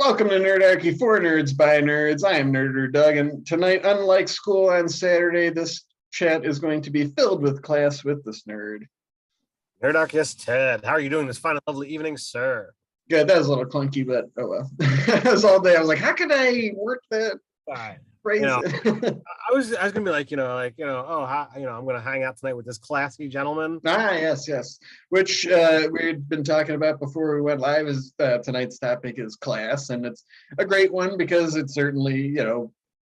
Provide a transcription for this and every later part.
Welcome to Nerdarchy for Nerds by Nerds. I am Nerder Doug, and tonight, unlike school on Saturday, this chat is going to be filled with class with this nerd. Nerdarchy Ted, how are you doing this fine and lovely evening, sir? Good, that was a little clunky, but oh well. That was all day. I was like, how can I work that phrase? I was gonna be like, I'm gonna hang out tonight with this classy gentleman. Yes. Which we'd been talking about before we went live. Is tonight's topic is class, and it's a great one because it certainly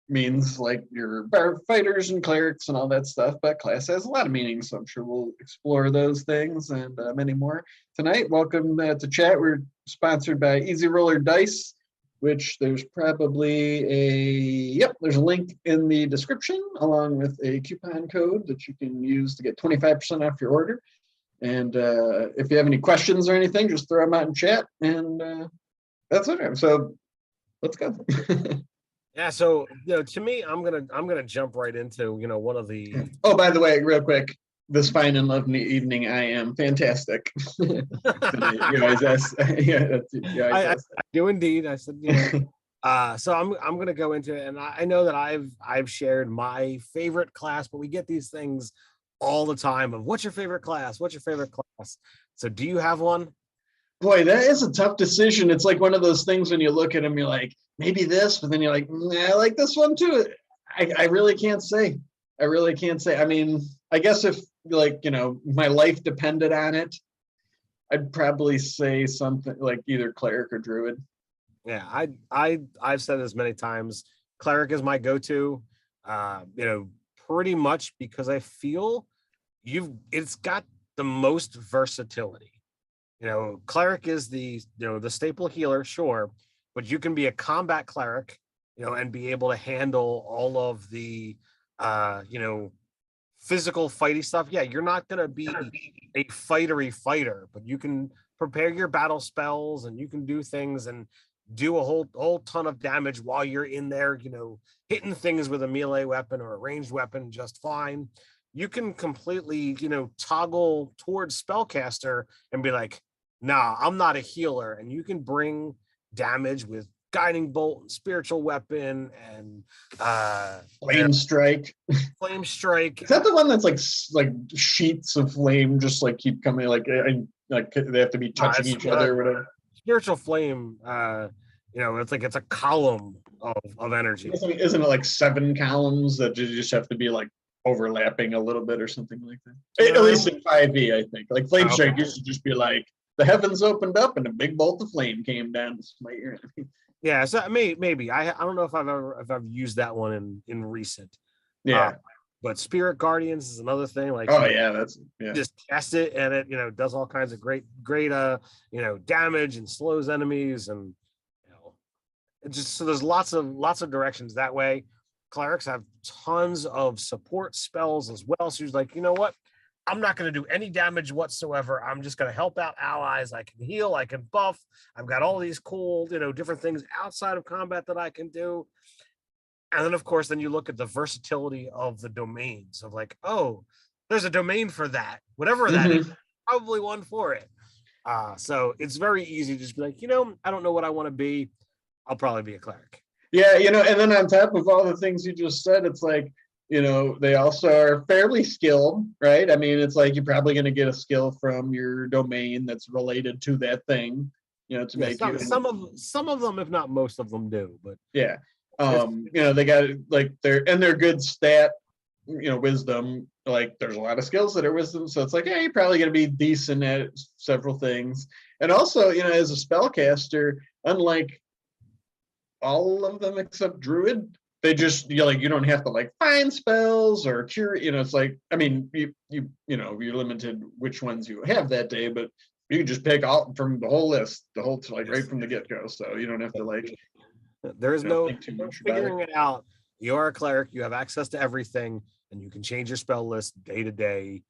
means like your fighters and clerics and all that stuff. But class has a lot of meanings, so I'm sure we'll explore those things and many more tonight. Welcome to chat. We're sponsored by Easy Roller Dice, which there's probably there's a link in the description along with a coupon code that you can use to get 25% off your order. And if you have any questions or anything, just throw them out in chat, and that's it. So let's go. Yeah, so to me, I'm gonna jump right into one of the. Oh, by the way, real quick, this fine and lovely evening, I am fantastic. You guys asked, I do indeed. I said, so I'm gonna go into it, and I know that I've shared my favorite class, but we get these things all the time of what's your favorite class? What's your favorite class? So do you have one? Boy, that is a tough decision. It's like one of those things when you look at them, you're like, maybe this, but then you're like, I like this one too. I really can't say. I mean, I guess if my life depended on it, I'd probably say something like either cleric or druid. Yeah, I've said this many times. Cleric is my go-to. Pretty much because I feel it's got the most versatility. Cleric is the staple healer, sure, but you can be a combat cleric, and be able to handle all of the physical fighty stuff. Yeah, you're not gonna be a fightery fighter, but you can prepare your battle spells and you can do things and do a whole ton of damage while you're in there, hitting things with a melee weapon or a ranged weapon just fine. You can completely, toggle towards spellcaster and be like, nah, I'm not a healer. And you can bring damage with guiding bolt and spiritual weapon and flame strike. Flame strike. Is that the one that's like sheets of flame just like keep coming, like they have to be touching each other or whatever? Spiritual flame, it's a column of energy. Isn't it like 7 columns that you just have to be like overlapping a little bit or something like that? At least in 5e, I think. Like flame strike used to just be like the heavens opened up and a big bolt of flame came down to smite your enemy. Yeah, so maybe I don't know if I've used that one in recent. Yeah. But Spirit Guardians is another thing. Like, just cast it and it does all kinds of great damage and slows enemies, and it just, so there's lots of directions that way. Clerics have tons of support spells as well. So he's like, you know what? I'm not going to do any damage whatsoever. I'm just going to help out allies. I can heal. I can buff. I've got all these cool, different things outside of combat that I can do. And then, of course, then you look at the versatility of the domains of like, oh, there's a domain for that. Whatever that is, probably one for it. So it's very easy to just be like, I don't know what I want to be. I'll probably be a cleric. Yeah, and then on top of all the things you just said, it's like, they also are fairly skilled, right? I mean, it's like you're probably going to get a skill from your domain that's related to that thing, to make some of them, if not most of them, do. But yeah, they got like their good stat, wisdom. Like there's a lot of skills that are wisdom, so it's like, yeah, you're probably going to be decent at several things. And also, as a spellcaster, unlike all of them except druid, they just you don't have to like find spells or cure. It's like, I mean, you're limited which ones you have that day, but you can just pick out from the whole list, right from the get-go. So you don't have to like. There is no figuring it out. You're a cleric. You have access to everything, and you can change your spell list day to day.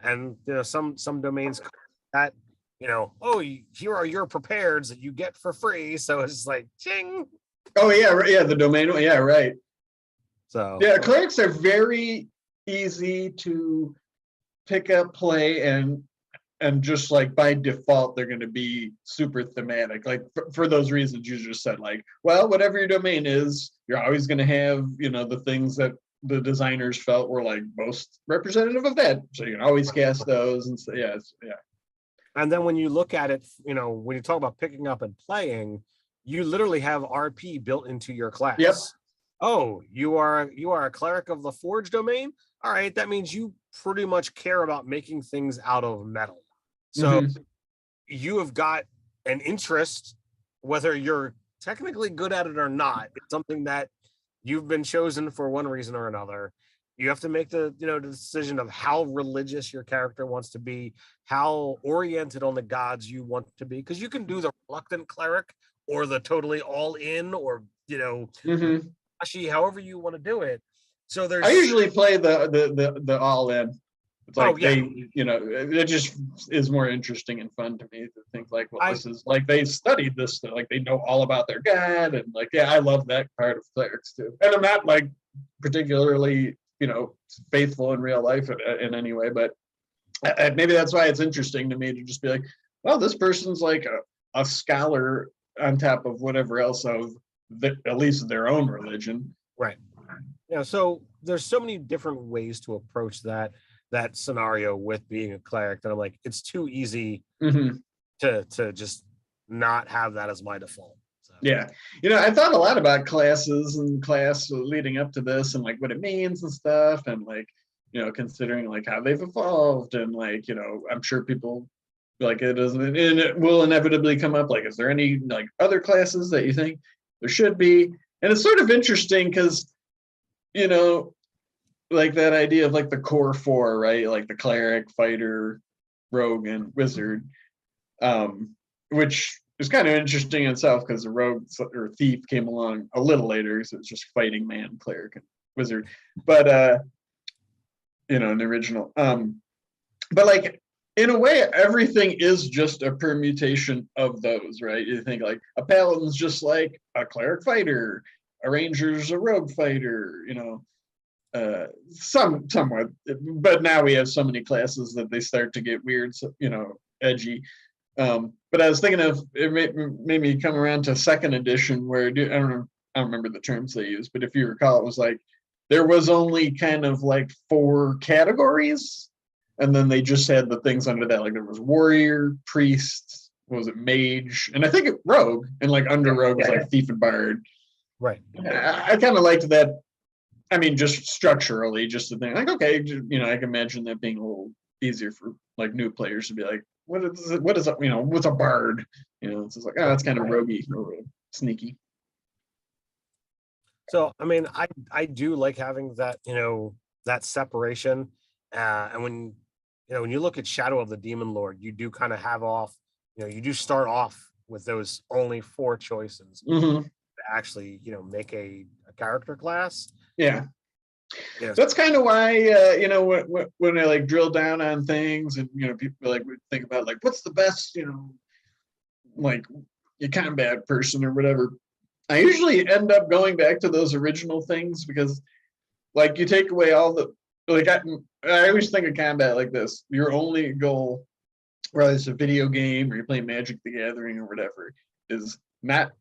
And some domains that here are your prepareds that you get for free. So it's like, ching. Oh yeah, the domain. Yeah, right. So yeah, clerics are very easy to pick up, play, and and just like by default they're going to be super thematic, like for those reasons you just said, like, well, whatever your domain is, you're always going to have, you know, the things that the designers felt were like most representative of that, so you can always cast those. And so yeah. And then when you look at it, you know, when you talk about picking up and playing, you literally have RP built into your class. Yep. Oh, you are a cleric of the forge domain. All right, that means you pretty much care about making things out of metal. So you have got an interest, whether you're technically good at it or not. It's something that you've been chosen for one reason or another. You have to make the decision of how religious your character wants to be, how oriented on the gods you want to be, because you can do the reluctant cleric or the totally all in, or actually however you want to do it. So I usually play the all in. It's like it just is more interesting and fun to me to think like, well, this is like they studied this, like they know all about their god, and like, yeah, I love that part of clerics too. And I'm not like particularly, you know, faithful in real life in any way, but maybe that's why it's interesting to me to just be like, well, this person's like a scholar on top of whatever else of at least their own religion. Right. Yeah. So there's so many different ways to approach that scenario with being a cleric that I'm like, it's too easy to just not have that as my default. So. Yeah. You know, I thought a lot about classes and class leading up to this and like what it means and stuff, and like, you know, considering like how they've evolved, and like, you know, I'm sure people like it doesn't, and it will inevitably come up like, is there any like other classes that you think there should be? And it's sort of interesting because, you know, like that idea of like the core four, right? Like the cleric, fighter, rogue, and wizard, which is kind of interesting in itself because the rogue or thief came along a little later, so it's just fighting man, cleric, and wizard. But you know, in the original. But like in a way, everything is just a permutation of those, right? You think like a paladin's just like a cleric fighter, a ranger's a rogue fighter, you know. Somewhat, but now we have so many classes that they start to get weird, you know, edgy. But I was thinking of it made me come around to second edition where I don't remember the terms they use, but if you recall, it was like there was only kind of like 4 categories, and then they just had the things under that, like there was warrior, priest, what was it, mage, and I think rogue, and like under rogue was like thief and bard. Right. I kind of liked that. I mean, just structurally, just the thing, like, okay, you know, I can imagine that being a little easier for like new players to be like, what is it? What is it? You know, what's a bard? You know, it's just like, oh, that's kind of roguey or sneaky. So, I mean, I do like having that, you know, that separation. And when you look at Shadow of the Demon Lord, you do kind of have off, you know, you do start off with those only 4 choices to actually, you know, make a character class. Yeah. That's kind of why, you know, when I like drill down on things, and, you know, people like would think about like, what's the best, you know, like your combat person or whatever. I usually end up going back to those original things because like you take away all the, like I always think of combat like this. Your only goal, whether it's a video game or you're playing Magic the Gathering or whatever, is not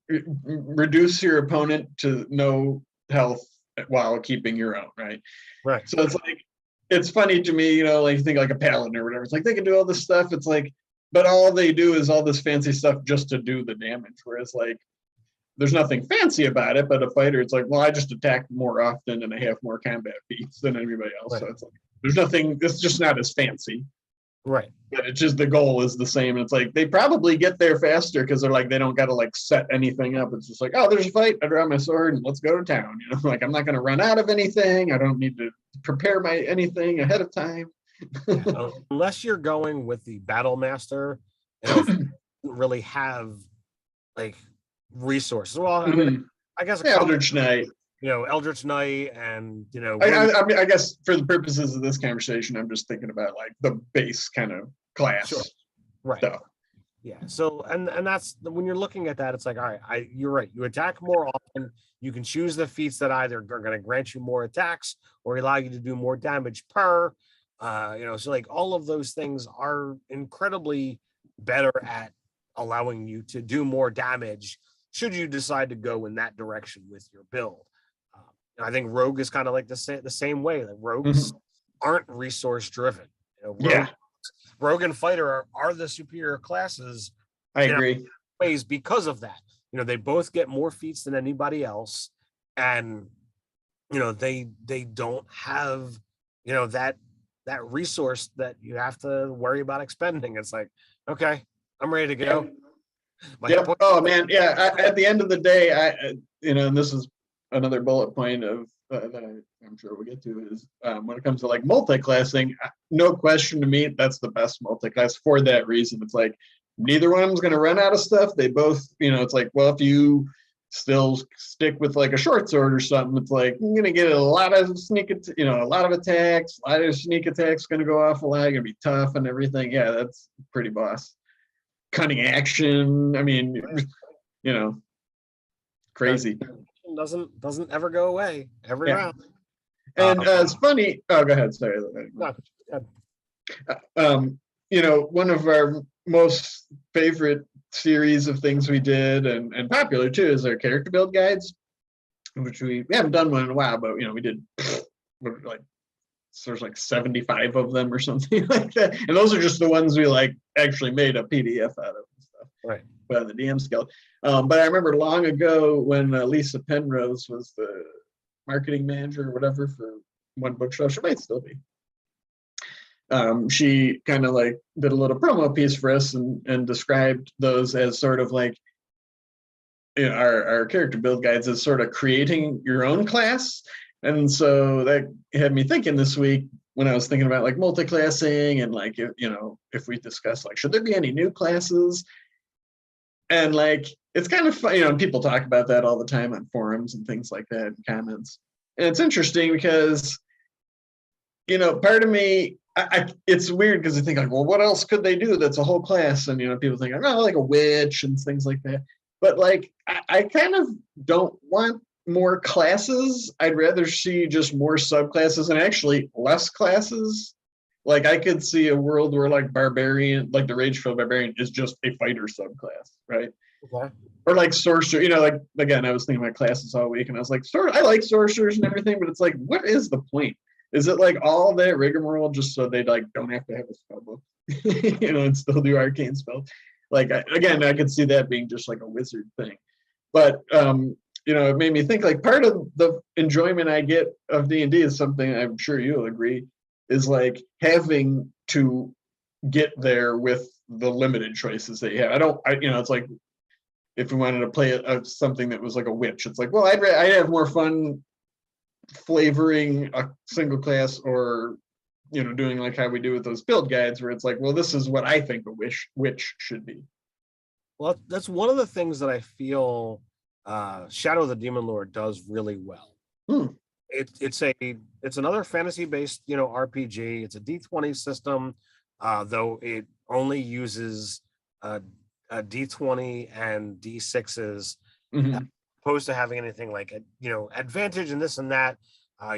reduce your opponent to no health while keeping your own, right? Right. So it's like, it's funny to me, you know, like you think like a paladin or whatever. It's like they can do all this stuff. It's like, but all they do is all this fancy stuff just to do the damage. Whereas like, there's nothing fancy about it, but a fighter, it's like, well, I just attack more often and I have more combat feats than anybody else. Right. So it's like, there's nothing, it's just not as fancy. Right. But it's just the goal is the same. And it's like, they probably get there faster because they're like, they don't got to like set anything up. It's just like, oh, there's a fight. I draw my sword and let's go to town. You know, like I'm not going to run out of anything. I don't need to prepare my anything ahead of time. Unless you're going with the battle master, you know, really have like resources. Well, I mean, I guess Eldritch Knight. You know, Eldritch Knight, and you know, I mean, I guess for the purposes of this conversation, I'm just thinking about like the base kind of class, right? Stuff. Yeah. So, and that's when you're looking at that, it's like, all right, you're right. You attack more often. You can choose the feats that either are going to grant you more attacks or allow you to do more damage per. So like all of those things are incredibly better at allowing you to do more damage should you decide to go in that direction with your build. I think rogue is kind of like the same way. Like rogues aren't resource driven. Rogue and fighter are the superior classes. I agree. Ways because of that. They both get more feats than anybody else, and they don't have that resource that you have to worry about expending. It's like, okay, I'm ready to go. Yep. Oh man, yeah. At the end of the day, and this is another bullet point of that I'm sure we'll get to is when it comes to like multiclassing, no question to me, that's the best multiclass for that reason. It's like neither one of them's going to run out of stuff. They both, it's like, well, if you still stick with like a short sword or something, it's like you're going to get a lot of a lot of attacks, a lot of sneak attacks going to go off a lot, going to be tough and everything. Yeah, that's pretty boss. Cunning action. I mean, crazy. Doesn't ever go away every round. And it's funny. Oh, go ahead. Sorry. One of our most favorite series of things we did and popular too is our character build guides, which we haven't done one in a while, but we did like there's like 75 of them or something like that, and those are just the ones we like actually made a PDF out of and stuff. Right. But the DM skill. But I remember long ago when Lisa Penrose was the marketing manager or whatever for One Bookshelf, she might still be. She kind of like did a little promo piece for us and described those as sort of like our character build guides as sort of creating your own class. And so that had me thinking this week when I was thinking about like multiclassing and like, if we discuss like, should there be any new classes? And like, it's kind of fun, people talk about that all the time on forums and things like that and comments. And it's interesting because, part of me, it's weird because I think like, well, what else could they do that's a whole class? And, people think, oh, like a witch and things like that. But like, I kind of don't want more classes. I'd rather see just more subclasses and actually less classes. Like I could see a world where like barbarian, like the Rageful Barbarian is just a fighter subclass, right? Okay. Or like sorcerer, like again, I was thinking about classes all week and I was like, I like sorcerers and everything, but it's like, what is the point? Is it like all that rigmarole just so they like don't have to have a spell book, and still do arcane spells? Like again, I could see that being just like a wizard thing. But it made me think like part of the enjoyment I get of D&D is something I'm sure you'll agree is like having to get there with the limited choices that you have. It's like if we wanted to play something that was like a witch, it's like, well, I'd have more fun flavoring a single class or doing like how we do with those build guides where it's like, well, this is what I think a witch should be. Well, that's one of the things that I feel Shadow of the Demon Lord does really well. It's another fantasy based RPG. It's a D20 system, though it only uses a D20 and D6s, opposed to having anything like advantage and this and that.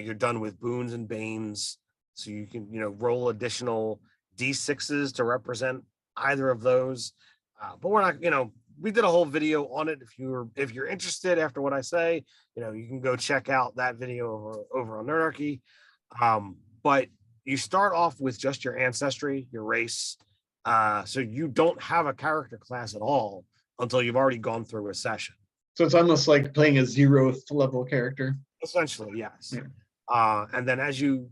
You're done with boons and banes, so you can roll additional D6s to represent either of those. But we're not we did a whole video on it. If you're interested after what I say, you can go check out that video over on Nerdarchy. But you start off with just your ancestry, your race. So you don't have a character class at all until you've already gone through a session. So it's almost like playing a 0th level character. Essentially, yes. Yeah. And then as you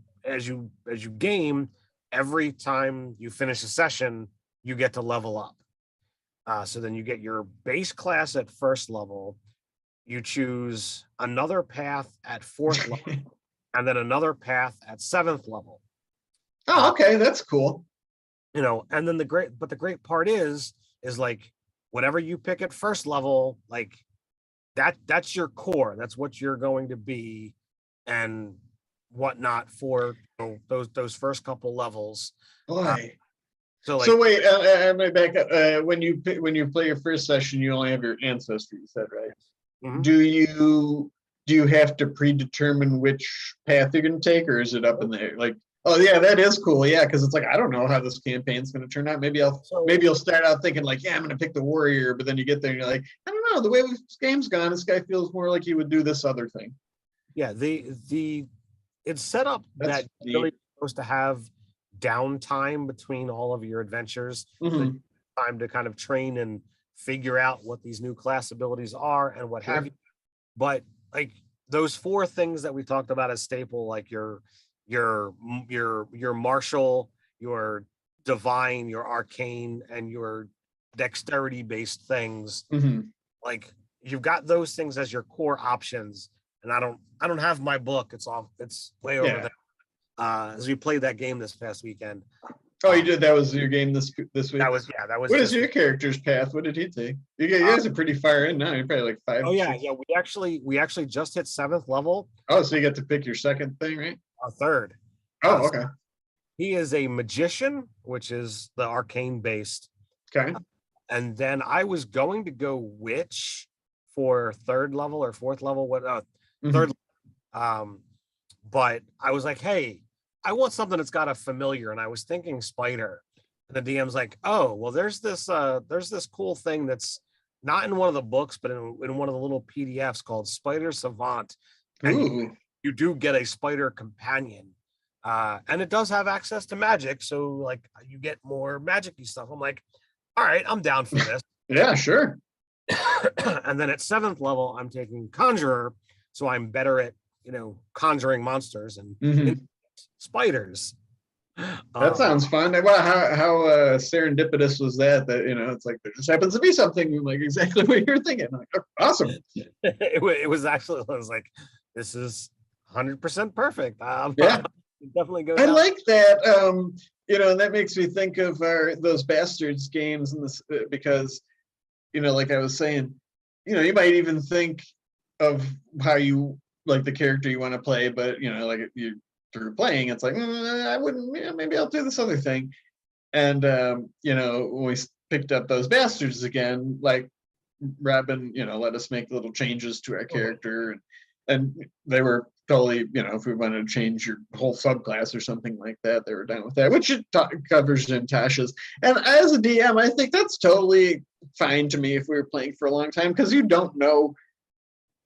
game, every time you finish a session, you get to level up. So then you get your base class at 1st level. You choose another path at 4th level, and then another path at 7th level. Oh, okay, that's cool. And then the great part is like whatever you pick at 1st level, like that's your core. That's what you're going to be, and whatnot for those first couple levels. Boy. So wait, I might back up. When you play your first session, you only have your ancestry. You said, right? Mm-hmm. Do you have to predetermine which path you're going to take, or is it up in there? Like, Oh yeah, that is cool. Yeah, because it's like I don't know how this campaign's going to turn out. Maybe you'll start out thinking like, yeah, I'm going to pick the warrior, but then you get there and you're like, I don't know. The way this game's gone, this guy feels more like he would do this other thing. Yeah, it's set up that you're really supposed to have downtime between all of your adventures, mm-hmm. time to kind of train and figure out what these new class abilities are and what have you. But like those four things that we talked about as staple, like your martial, your divine, your arcane, and your dexterity based things, mm-hmm. like you've got those things as your core options. And I don't have my book. It's way over there. As we played that game this past weekend. Oh, you did? That was your game this week? That was. What is your character's path? What did he take? You guys are pretty far in now. You're probably like 5. Oh yeah. We actually just hit 7th level. Oh, so you get to pick your second thing, right? Our third. Oh, okay. So he is a magician, which is the arcane based. Okay. And then I was going to go witch for 3rd level or 4th level. Third. But I was like, hey, I want something that's got a familiar, and I was thinking spider. And the DM's like, oh, well, there's this cool thing that's not in one of the books, but in one of the little PDFs called Spider Savant. And you do get a spider companion. And it does have access to magic, so like you get more magic-y stuff. I'm like, all right, I'm down for this. Yeah, sure. And then at 7th level, I'm taking Conjurer, so I'm better at conjuring monsters and spiders. That sounds fun. Well, how serendipitous was that? That it's like there just happens to be something like exactly what you're thinking. Like, oh, awesome. It was actually. I was like, this is 100% perfect. Yeah, definitely go. I like that. And that makes me think of those Bastards games, and this because like I was saying, you might even think of how you like the character you want to play, but like you through playing, it's like I wouldn't. Maybe I'll do this other thing. And when we picked up those Bastards again, like Robin, let us make little changes to our character, and they were totally, if we wanted to change your whole subclass or something like that, they were down with that, which it covers in Tasha's. And as a DM, I think that's totally fine to me if we were playing for a long time, because you don't know.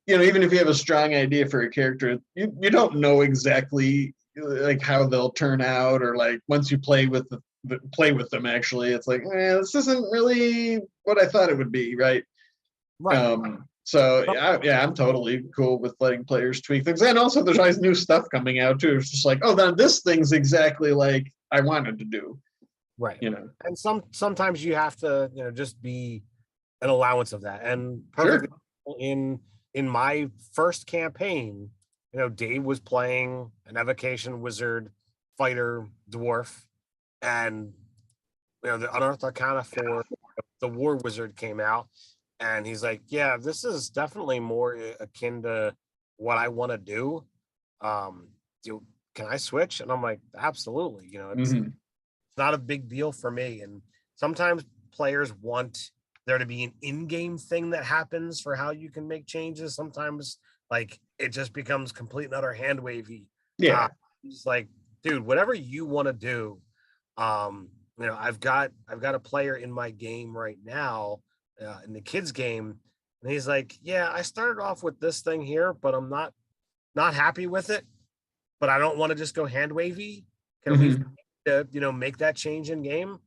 Even if you have a strong idea for a character, you don't know exactly like how they'll turn out, or like once you play with them, actually, it's like, this isn't really what I thought it would be, right? So yeah, I'm totally cool with letting players tweak things, and also there's always new stuff coming out too. It's just like, oh, now this thing's exactly like I wanted to do, right? And sometimes you have to, just be an allowance of that, and perfect in my first campaign, Dave was playing an evocation wizard, fighter, dwarf, and the Unearthed Arcana for the war wizard came out, and he's like, yeah, this is definitely more akin to what I want to do. Can I switch? And I'm like, absolutely. It's not a big deal for me. And sometimes players want there to be an in-game thing that happens for how you can make changes. Sometimes like it just becomes complete and utter hand wavy. Yeah. It's like, dude, whatever you want to do. I've got a player in my game right now, in the kids game, and he's like, yeah, I started off with this thing here, but I'm not happy with it, but I don't want to just go hand wavy. Can we make that change in game?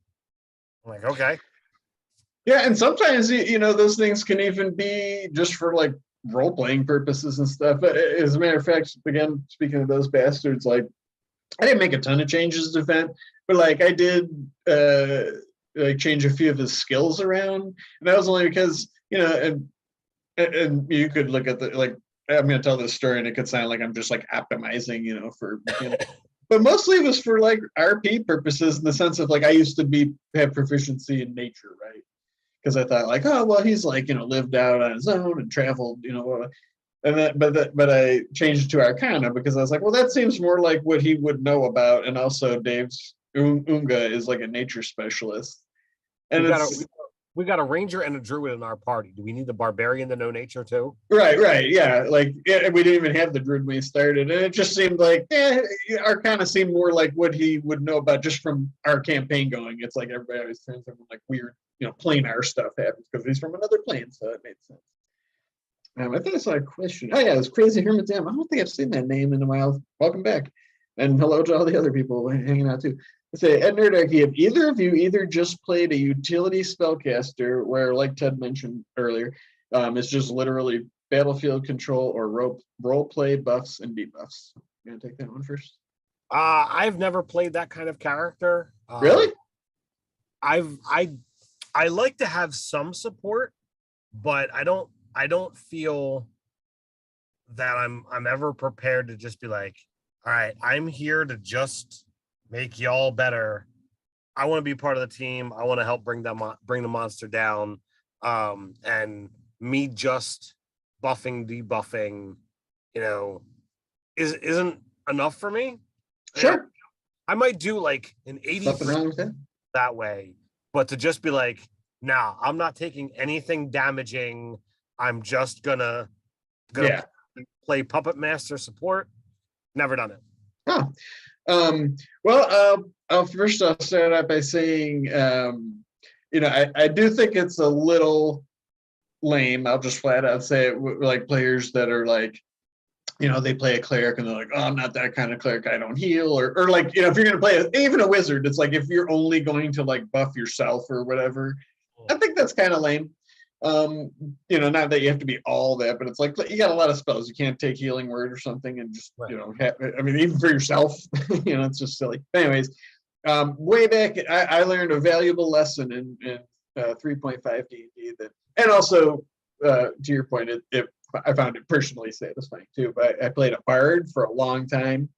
I'm like, okay. Yeah, and sometimes those things can even be just for like role-playing purposes and stuff. As a matter of fact, again, speaking of those Bastards, like I didn't make a ton of changes to Vent, but like I did like change a few of his skills around, and that was only because and you could look at the like I'm going to tell this story and it could sound like I'm just like optimizing for but mostly it was for like RP purposes, in the sense of like I used to have proficiency in nature, right? Because I thought like, oh well, he's like lived out on his own and traveled, and then but I changed it to Arcana because I was like, well, that seems more like what he would know about, and also Dave's Unga is like a nature specialist, and we got a ranger and a druid in our party. Do we need the barbarian to know nature too? Right, yeah. Like we didn't even have the druid when we started, and it just seemed like Arcana seemed more like what he would know about just from our campaign going. It's like everybody always turns from like weird, planar stuff happens because he's from another plane, so it made sense. I think I saw a question. Oh yeah, it was Crazy Hermit Dam. I don't think I've seen that name in a while. Welcome back, and hello to all the other people hanging out too. I say, at Nerdarchy, have either of you either just played a utility spellcaster where, like Ted mentioned earlier, it's just literally battlefield control or role play buffs and debuffs? You gonna take that one first? I've never played that kind of character. Really? I like to have some support, but I don't feel that I'm ever prepared to just be like, all right, I'm here to just make y'all better. I want to be part of the team. I want to help bring the monster down. And me just buffing, debuffing, isn't enough for me. Sure. I might do like an 80% that way, but to just be like, nah, I'm not taking anything damaging. I'm just gonna play Puppet Master support. Never done it. Oh. Well, I'll start out by saying, I do think it's a little lame. I'll just flat out say it, like players that are like, they play a cleric and they're like, oh, I'm not that kind of cleric. I don't heal, or like, if you're going to play even a wizard, it's like, if you're only going to like buff yourself or whatever, I think that's kind of lame. Not that you have to be all that, but it's like you got a lot of spells. You can't take healing word or something and just, even for yourself, it's just silly. But anyways, way back, I learned a valuable lesson in 3.5 D&D and also to your point, I found it personally satisfying too. But I played a bard for a long time,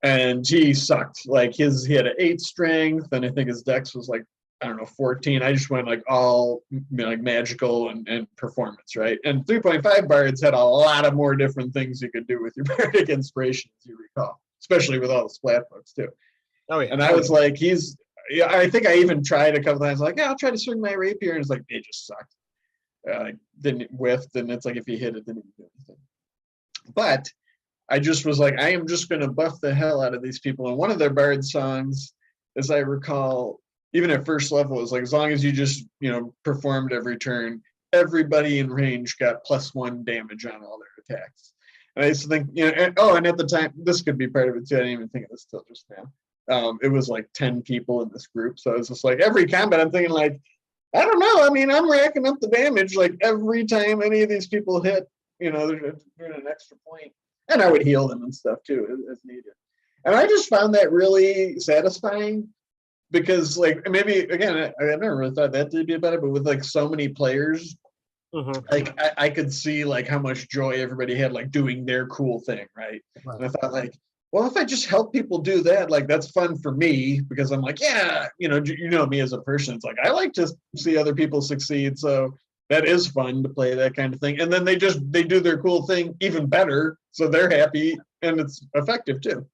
and he sucked. Like he had an 8 strength, and I think his dex was like, I don't know, 14. I just went like all like magical and performance, right? And 3.5 bards had a lot of more different things you could do with your bardic inspiration, as you recall, especially with all the splat books too. Oh yeah. And I was like, I think I even tried a couple times, like, I'll try to swing my rapier, and it's like it just sucked. Didn't whiff, and it's like if you hit it, didn't even do anything. But I just was like, I am just going to buff the hell out of these people. And one of their bard songs, as I recall, even at first level, is like, as long as you just, performed every turn, everybody in range got +1 damage on all their attacks. And I used to think, and at the time, this could be part of it too. I didn't even think of this till just now. It was like 10 people in this group. So I was just like, every combat, I'm thinking like, I don't know. I mean, I'm racking up the damage like every time any of these people hit, they're doing an extra point. And I would heal them and stuff too, as needed. And I just found that really satisfying. Because like maybe again, I never really thought that to be about it, but with like so many players, like I could see like how much joy everybody had like doing their cool thing, right? And I thought like, well, if I just help people do that, like that's fun for me because I'm like, yeah, me as a person, it's like I like to see other people succeed, so that is fun to play that kind of thing. And then they do their cool thing even better, so they're happy and it's effective too.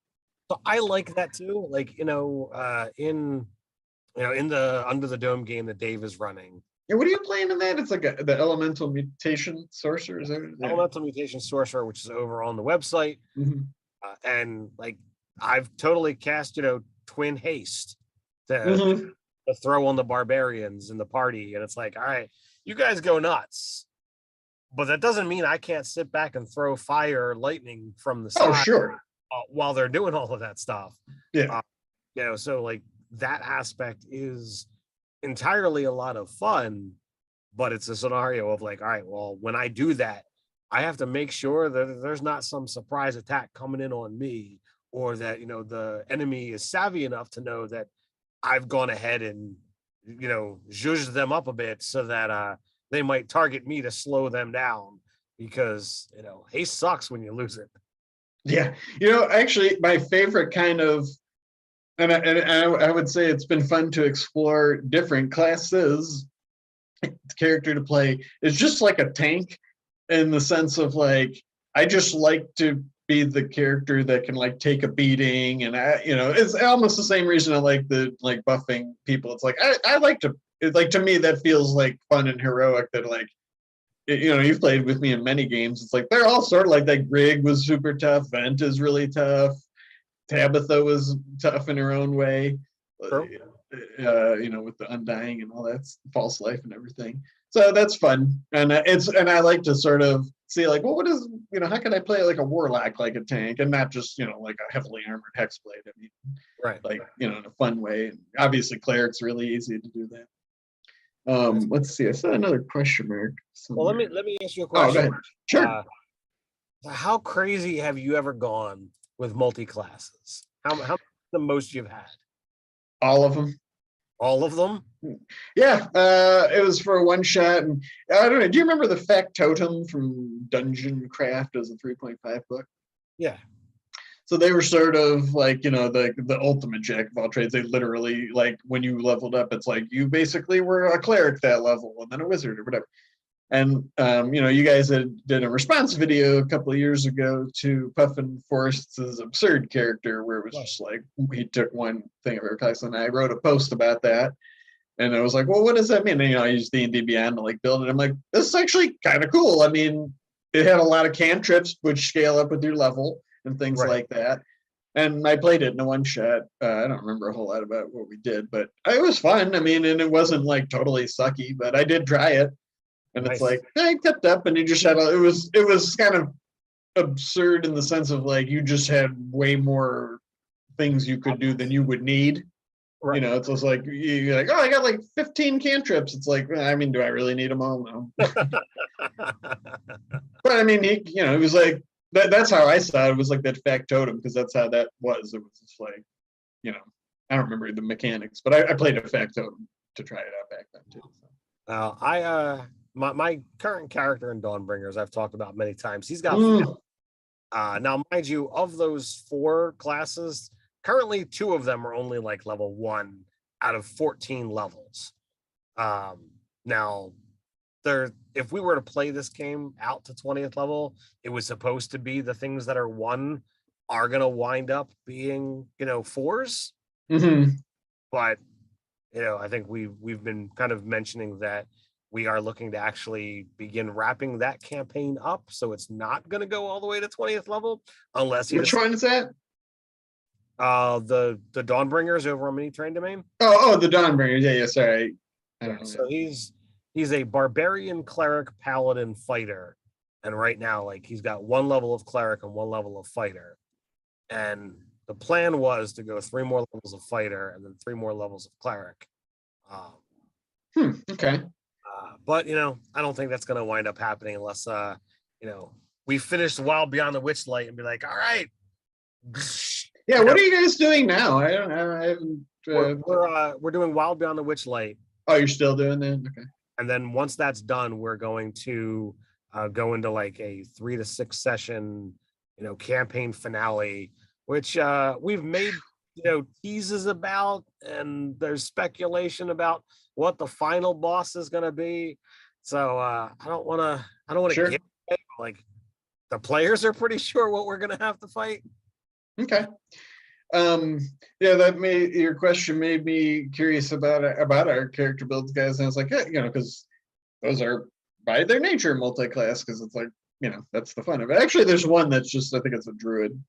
So I like that too. Like, in the Under the Dome game that Dave is running. Yeah, what are you playing in that? It's like the Elemental Mutation Sorcerer. Is there? Yeah. Elemental Mutation Sorcerer, which is over on the website. And like, I've totally cast, Twin Haste to throw on the barbarians in the party. And it's like, all right, you guys go nuts. But that doesn't mean I can't sit back and throw fire or lightning from the side. Oh, sure. While they're doing all of that stuff. Yeah. So like that aspect is entirely a lot of fun, but it's a scenario of like, all right, well, when I do that, I have to make sure that there's not some surprise attack coming in on me, or that, the enemy is savvy enough to know that I've gone ahead and, zhuzhed them up a bit so that they might target me to slow them down because, haste sucks when you lose it. Yeah. Actually, my favorite kind of, and I would say it's been fun to explore different classes, character to play, is just like a tank in the sense of like, I just like to be the character that can like take a beating. And it's almost the same reason I like buffing people. It's like, I like to it's like, to me, that feels like fun and heroic. That like, you know, you've played with me in many games. It's like they're all sort of like Rig was super tough. Vent is really tough. Tabitha was tough in her own way. You know, with the Undying and all that false life and everything. So that's fun, and I like to sort of see like, well, what is, you know, how can I play like a warlock, like a tank, and not just, you know, like a heavily armored hexblade. I mean, right, like, you know, in a fun way. And obviously, cleric's really easy to do that. Let's see. I saw another question mark somewhere. Well, let me ask you a question. Oh, go ahead. Sure. How crazy have you ever gone with multi-classes? How the most you've had? All of them. All of them? Yeah, it was for a one shot, and I don't know. Do you remember the Factotum from Dungeon Craft as a 3.5 book? Yeah. So they were sort of like, you know, the ultimate jack of all trades. They literally, like, when you leveled up, it's like you basically were a cleric that level, and then a wizard or whatever. And you know, you guys did a response video a couple of years ago to Puffin Forrest's absurd character, where it was just like he took one thing of every class, and I wrote a post about that. And I was like, well, what does that mean? And, you know, I used D&D Beyond to like build it. I'm like, this is actually kind of cool. I mean, it had a lot of cantrips which scale up with your level and things like that. And I played it in a one shot. I don't remember a whole lot about what we did, but it was fun. I mean, and it wasn't like totally sucky, but I did try it. And it's like, I kept up, and you just had it was kind of absurd in the sense of like you just had way more things you could do than you would need. Right. You know, it's just like you're like, oh, I got like 15 cantrips. It's like, I mean, do I really need them all? No. But I mean, you know, it was like that's how I saw it. It was like that Factotum, because that's how that was. It was just like, you know, I don't remember the mechanics, but I played a Factotum to try it out back then too. So. My current character in Dawnbringers, I've talked about many times. He's got now, mind you, of those 4 classes, currently 2 of them are only like level 1 out of 14 levels. Now, if we were to play this game out to 20th level, it was supposed to be the things that are 1 are going to wind up being, you know, 4s. Mm-hmm. But, you know, I think we've been kind of mentioning that we are looking to actually begin wrapping that campaign up, so it's not going to go all the way to 20th level unless Which one is that? The Dawnbringers over on Mini Train Domain. Oh, the Dawnbringers. Yeah, sorry. So he's a barbarian cleric paladin fighter, and right now, like, he's got 1 level of cleric and 1 level of fighter, and the plan was to go 3 more levels of fighter and then 3 more levels of cleric. Okay. But, you know, I don't think that's going to wind up happening unless, you know, we finish Wild Beyond the Witchlight and be like, all right. Yeah, what are you guys doing now? I haven't. We're doing Wild Beyond the Witchlight. Oh, you're still doing that? Okay. And then once that's done, we're going to go into like a 3 to 6 session, you know, campaign finale, which we've made, you know, teases about, and there's speculation about what the final boss is going to be. So I don't want to sure. get away. Like, the players are pretty sure what we're going to have to fight. Okay. Yeah, your question made me curious about our character builds, guys. And I was like, you know, because those are by their nature multi-class, because it's like, you know, that's the fun of it. Actually, there's one that's just, I think it's a druid.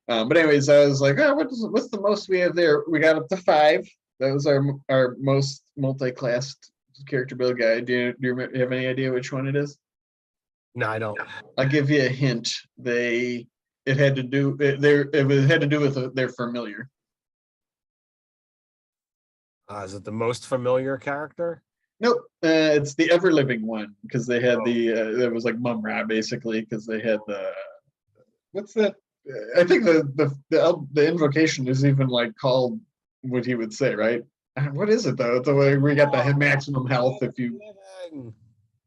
But anyways, I was like, oh, what's the most we have there? We got up to 5. That was our most multi-classed character build guide. Do you have any idea which one it is? No, I don't. I'll give you a hint. It had to do with their familiar. Is it the most familiar character? Nope. It's the ever living one, because they had it was like Mum-Ra basically, because they had what's that? I think the invocation is even like called what he would say, right? What is it though? The way we got the maximum health if you.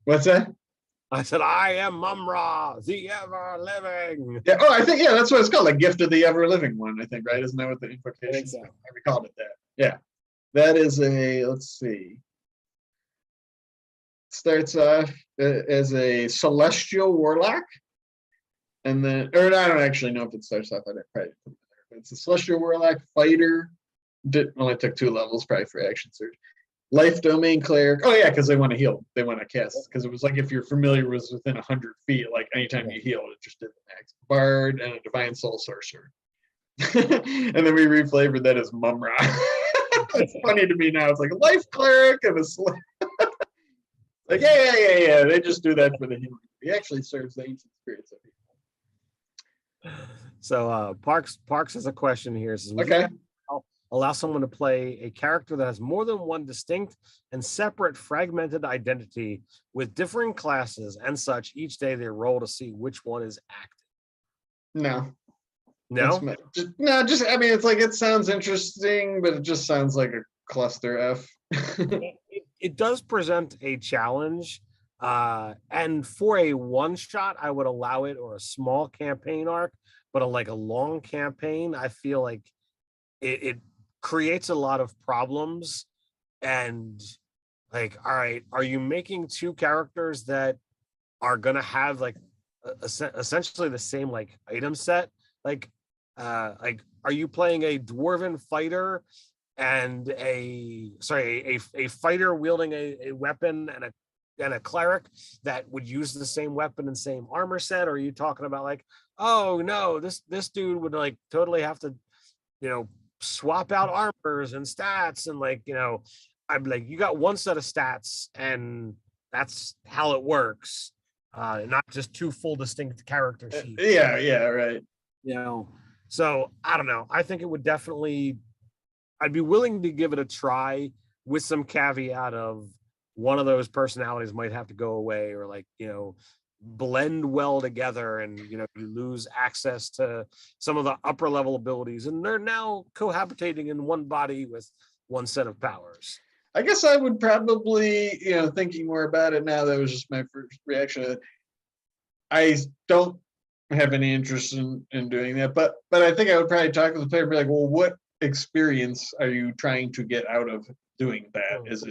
What's that? I said, I am Mum-Ra, the ever living. Yeah. Oh, I think that's what it's called, like Gift of the Ever Living One. I think, right? Isn't that what the invocation is? We called it that. Yeah. That is let's see. Starts off as a celestial warlock. And then, or I don't actually know if it starts off. I didn't probably put it there, but it's a celestial warlock fighter. Only took 2 levels, probably for action surge. Life domain cleric. Oh yeah, because they want to heal. They want to cast. Because it was like if you're familiar with within 100 feet, like anytime you heal, it just did the max. Bard and a divine soul sorcerer. And then we reflavored that as Mumra. It's funny to me now. It's like a life cleric and a like yeah. They just do that for the healing. He actually serves the ancient spirits of people. So Parks has a question here. Says, okay. Allow someone to play a character that has more than one distinct and separate fragmented identity with differing classes and such. Each day they roll to see which one is active. No. Just I mean, it's like, it sounds interesting, but it just sounds like a cluster F. It does present a challenge. And for a one shot, I would allow it, or a small campaign arc, but a long campaign, I feel like it creates a lot of problems. And like, all right, are you making two characters that are gonna have like essentially the same like item set? Like are you playing a dwarven fighter and a fighter wielding a weapon and a cleric that would use the same weapon and same armor set? Or are you talking about like, oh no, this dude would like totally have to, swap out armors and stats, and like, I'm like, you got one set of stats and that's how it works, not just two full distinct character sheets. Yeah, right. So I don't know. I think it would definitely, I'd be willing to give it a try with some caveat of one of those personalities might have to go away, or like, blend well together, and you lose access to some of the upper level abilities, and they're now cohabitating in one body with one set of powers. I guess I would probably, thinking more about it now, that was just my first reaction. I don't have any interest in doing that, but I think I would probably talk to the player and be like, well, what experience are you trying to get out of doing that? Is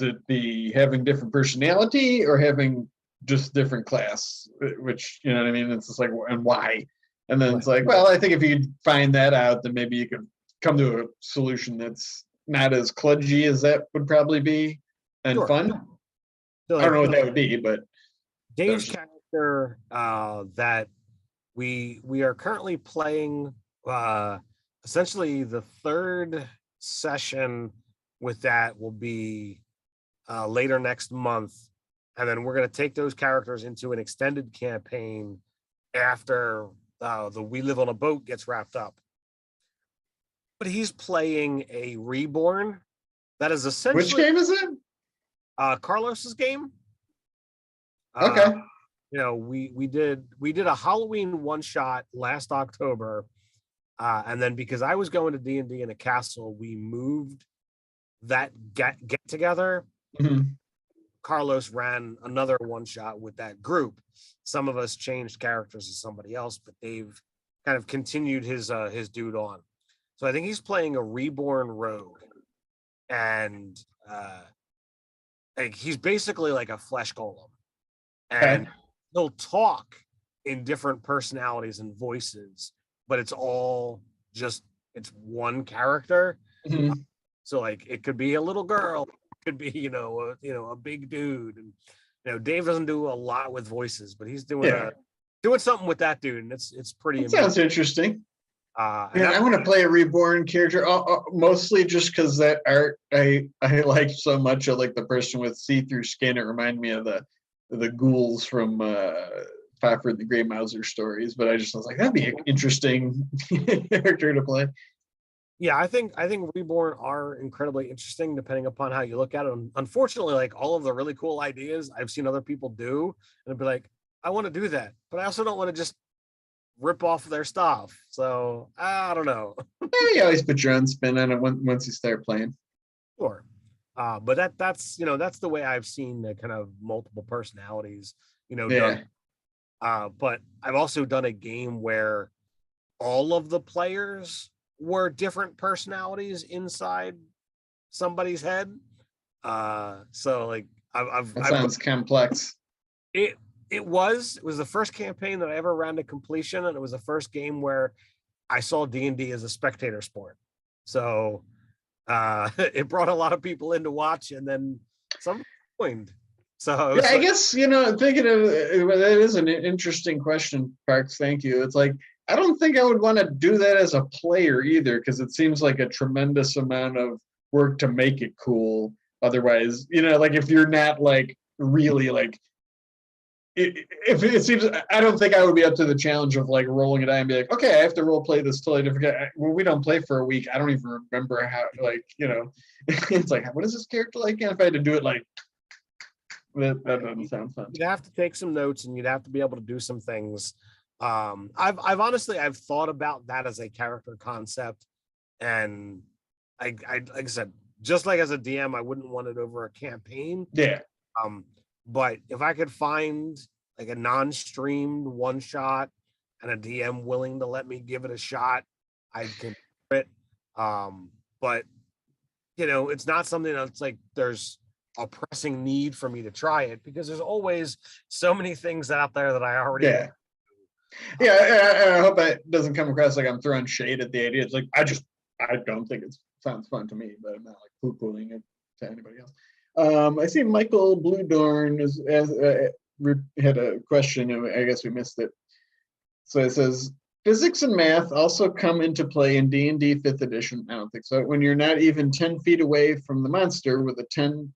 it the having different personality, or having just different class, which, you know what I mean? It's just like, and why? And then it's like, well, I think if you find that out, then maybe you could come to a solution that's not as kludgy as that would probably be, and fun. So I don't know what that would be, but Dave's character that we are currently playing, essentially the third session with that will be later next month. And then we're going to take those characters into an extended campaign after the We Live on a Boat gets wrapped up. But he's playing a Reborn that is essentially... Which game is it? Carlos's game. Okay. We did a Halloween one shot last October, and then because I was going to D&D in a castle, we moved that get together. Mm-hmm. Carlos ran another one shot with that group. Some of us changed characters to somebody else, but Dave kind of continued his dude on. So I think he's playing a Reborn rogue, and like he's basically like a flesh golem, and he'll talk in different personalities and voices, but it's all just, it's one character. Mm-hmm. So like it could be a little girl, could be a big dude, and Dave doesn't do a lot with voices, but he's doing something with that dude, and it's pretty. Sounds interesting. And I want to play a Reborn character, mostly just because that art I like so much. I like the person with see-through skin. It reminded me of the ghouls from Fafhrd the Grey Mouser stories. But I was like, that'd be an interesting character to play. Yeah, I think Reborn are incredibly interesting depending upon how you look at it. Unfortunately, like all of the really cool ideas I've seen other people do, and I'd be like, I want to do that, but I also don't want to just rip off their stuff. So I don't know. You always put your own spin on it once you start playing. Sure. But that's the way I've seen the kind of multiple personalities, done. But I've also done a game where all of the players were different personalities inside somebody's head. So like that sounds complex. It was the first campaign that I ever ran to completion, and it was the first game where I saw D&D as a spectator sport. So it brought a lot of people in to watch, and then some joined. So yeah, I guess, thinking of that is an interesting question, Parks. Thank you. It's like, I don't think I would want to do that as a player either, because it seems like a tremendous amount of work to make it cool. Otherwise, like if you're not like really like, if it seems, I don't think I would be up to the challenge of like rolling a die and be like, okay, I have to role play this totally different guy. When we don't play for a week, I don't even remember how, like, it's like, what is this character like? And if I had to do it like, that doesn't sound fun. You'd have to take some notes, and you'd have to be able to do some things. I've honestly thought about that as a character concept, and I like I said, just like as a DM, I wouldn't want it over a campaign. Yeah. But if I could find like a non-streamed one shot and a DM willing to let me give it a shot, I'd consider it. But it's not something that's like there's a pressing need for me to try it, because there's always so many things out there that I already I hope it doesn't come across like I'm throwing shade at the idea. It's like I don't think it sounds fun to me, but I'm not like poo-pooing it to anybody else. I see Michael Bluedorn had a question, and I guess we missed it. So it says, physics and math also come into play in D&D 5th edition. I don't think so. When you're not even 10 feet away from the monster with a 10+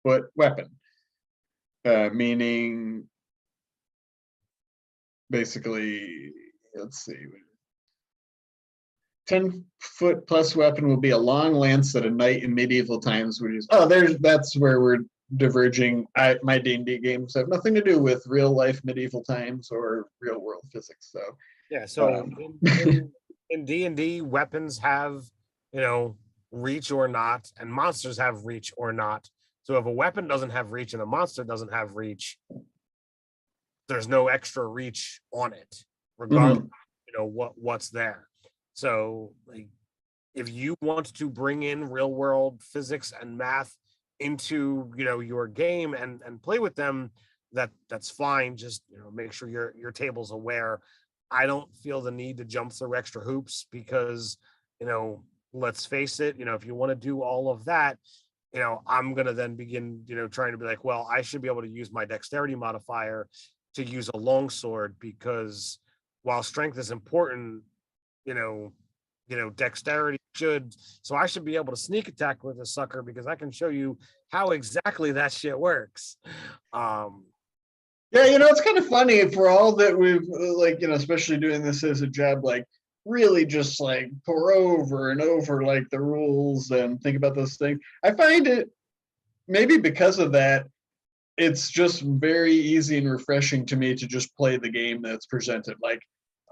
foot weapon. Meaning, basically, let's see. 10-foot plus weapon will be a long lance that a knight in medieval times would use. That's where we're diverging. My D&D games have nothing to do with real life medieval times or real world physics. So yeah. So in D&D, weapons have reach or not, and monsters have reach or not. So if a weapon doesn't have reach and a monster doesn't have reach, there's no extra reach on it, regardless what's there. So like, if you want to bring in real world physics and math into your game and play with them, that's fine. Just make sure your table's aware. I don't feel the need to jump through extra hoops, because let's face it, if you want to do all of that, I'm gonna then begin trying to be like, well, I should be able to use my dexterity modifier to use a longsword, because while strength is important, dexterity should. So I should be able to sneak attack with a sucker, because I can show you how exactly that shit works. Yeah, it's kind of funny for all that we've especially doing this as a job, like really just like pour over and over like the rules and think about those things. I find it, maybe because of that, it's just very easy and refreshing to me to just play the game that's presented. Like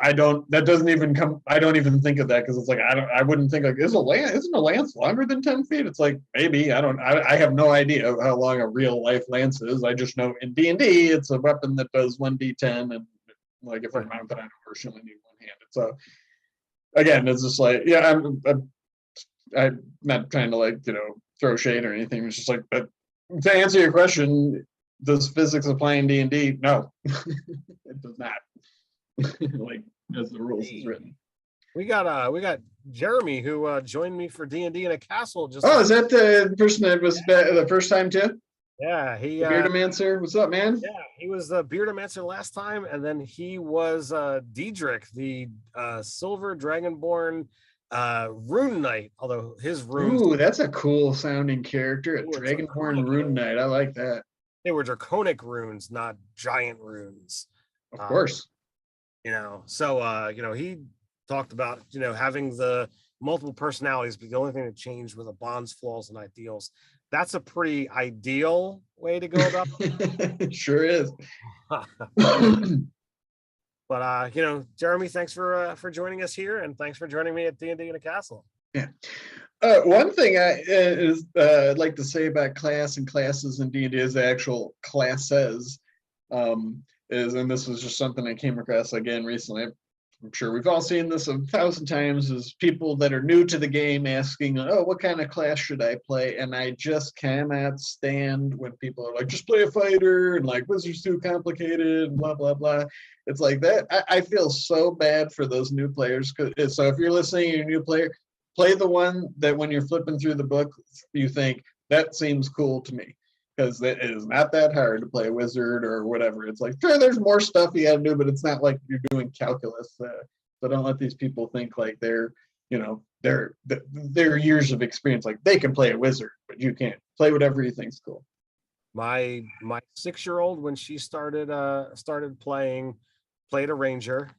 I don't even think of that, because it's like I wouldn't think like, isn't a lance longer than 10 feet? It's like, maybe. I have no idea how long a real life lance is. I just know in D&D it's a weapon that does 1d10, and like if you're mounted on a horse, you only need one-handed. So again, it's just like, yeah, I'm not trying to like throw shade or anything. It's just like, but to answer your question, does physics apply in D&D? No, it does not. Like as the rules is written. We got Jeremy, who joined me for D&D in a castle. Is that the person that was the first time too? Yeah, he Beardomancer. What's up, man? Yeah, he was the Beardomancer last time, and then he was Diedrich, the Silver Dragonborn Rune Knight. Although his runes, ooh, that's a cool sounding character, a Dragonborn Rune Knight. I like that. They were draconic runes, not giant runes. Of course. So he talked about having the multiple personalities, but the only thing that changed were the bonds, flaws, and ideals. That's a pretty ideal way to go about it. Sure is. But Jeremy, thanks for joining us here, and thanks for joining me at D&D in a Castle. Yeah. One thing I'd like to say about class and classes in D&D is the actual classes. And this was just something I came across again recently. I'm sure we've all seen this 1,000 times, is people that are new to the game asking, oh, what kind of class should I play? And I just cannot stand when people are like, just play a fighter, and like, wizard's too complicated, and blah, blah, blah. It's like that. I feel so bad for those new players. So if you're listening, you're a new player, play the one that when you're flipping through the book, you think that seems cool to me. Because it is not that hard to play a wizard or whatever. It's like, sure, there's more stuff you got to do, but it's not like you're doing calculus. So don't let these people think like they're, you know, their years of experience. Like they can play a wizard, but you can't. Play whatever you think's cool. My 6-year-old, when she started played a ranger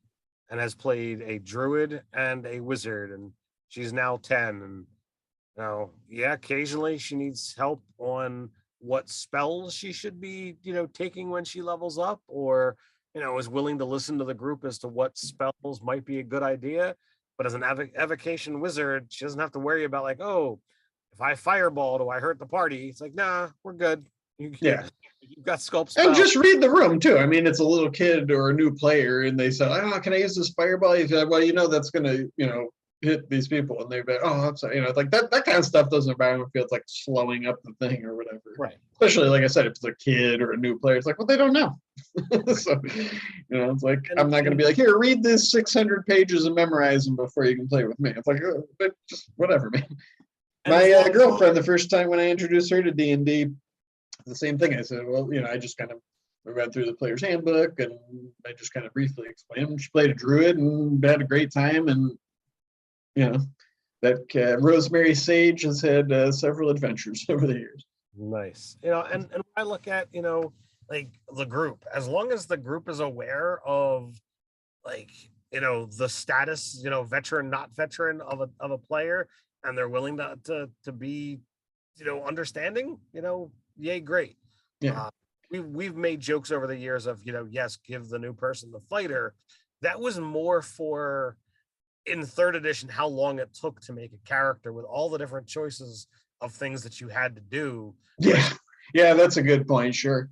and has played a druid and a wizard, and she's now 10. And yeah, occasionally she needs help on what spells she should be, taking when she levels up, or, is willing to listen to the group as to what spells might be a good idea. But as an evocation wizard, she doesn't have to worry about like, oh, if I fireball, do I hurt the party? It's like, nah, we're good. You've got sculpt spells. And just read the room too. I mean, it's a little kid or a new player, and they say, "Oh, can I use this fireball?" He's like, well, that's gonna, hit these people, and they're like, "Oh, I'm sorry," like that kind of stuff doesn't environment feel like slowing up the thing or whatever. Right. Especially like I said, if it's a kid or a new player, it's like, well, they don't know. So, it's like I'm not gonna be like, here, read this 600 pages and memorize them before you can play with me. It's like, but just whatever, man. My girlfriend, the first time when I introduced her to D&D, the same thing. I said, well, I just kind of read through the player's handbook, and I just kind of briefly explained. She played a druid and had a great time, and that Rosemary Sage has had several adventures over the years. Nice. And when I look at, like the group, as long as the group is aware of like, the status, veteran, not veteran of a player, and they're willing to be, understanding, yay, great. Yeah. We've made jokes over the years of, yes, give the new person the fighter. That was more for, in 3rd edition, how long it took to make a character with all the different choices of things that you had to do. Yeah, that's a good point. Sure.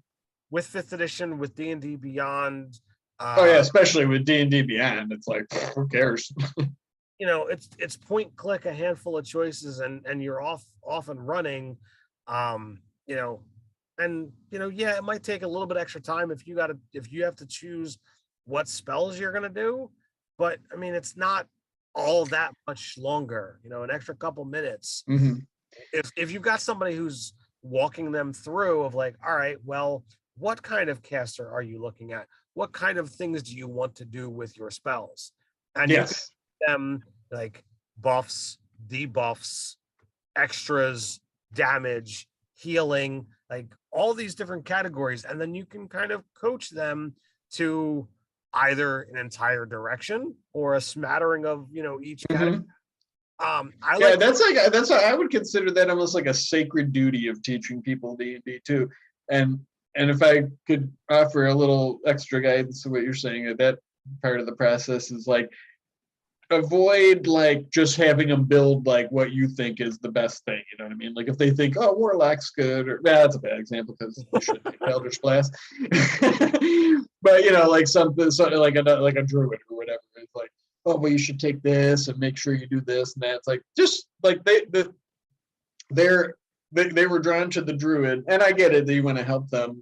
With 5th edition, with D&D Beyond. Especially with D&D Beyond, it's like, who cares? It's point click, a handful of choices, and you're off and running. Yeah, it might take a little bit extra time if you have to choose what spells you're gonna do, but I mean, it's not all that much longer. An extra couple minutes. Mm-hmm. If you've got somebody who's walking them through of like, all right, well, what kind of caster are you looking at? What kind of things do you want to do with your spells? And yes, you can them like buffs, debuffs, extras, damage, healing, like all these different categories, and then you can kind of coach them to either an entire direction or a smattering of each category. That's how I would consider that almost like a sacred duty of teaching people D&D too. And if I could offer a little extra guidance to what you're saying, that part of the process is like, avoid like just having them build like what you think is the best thing. You know what I mean? Like if they think, oh, Warlock's good, or that's a bad example because you should make Eldritch Blast. But like something like a druid or whatever. It's like, oh, well, you should take this and make sure you do this and that. It's like just like they were drawn to the druid, and I get it that you want to help them,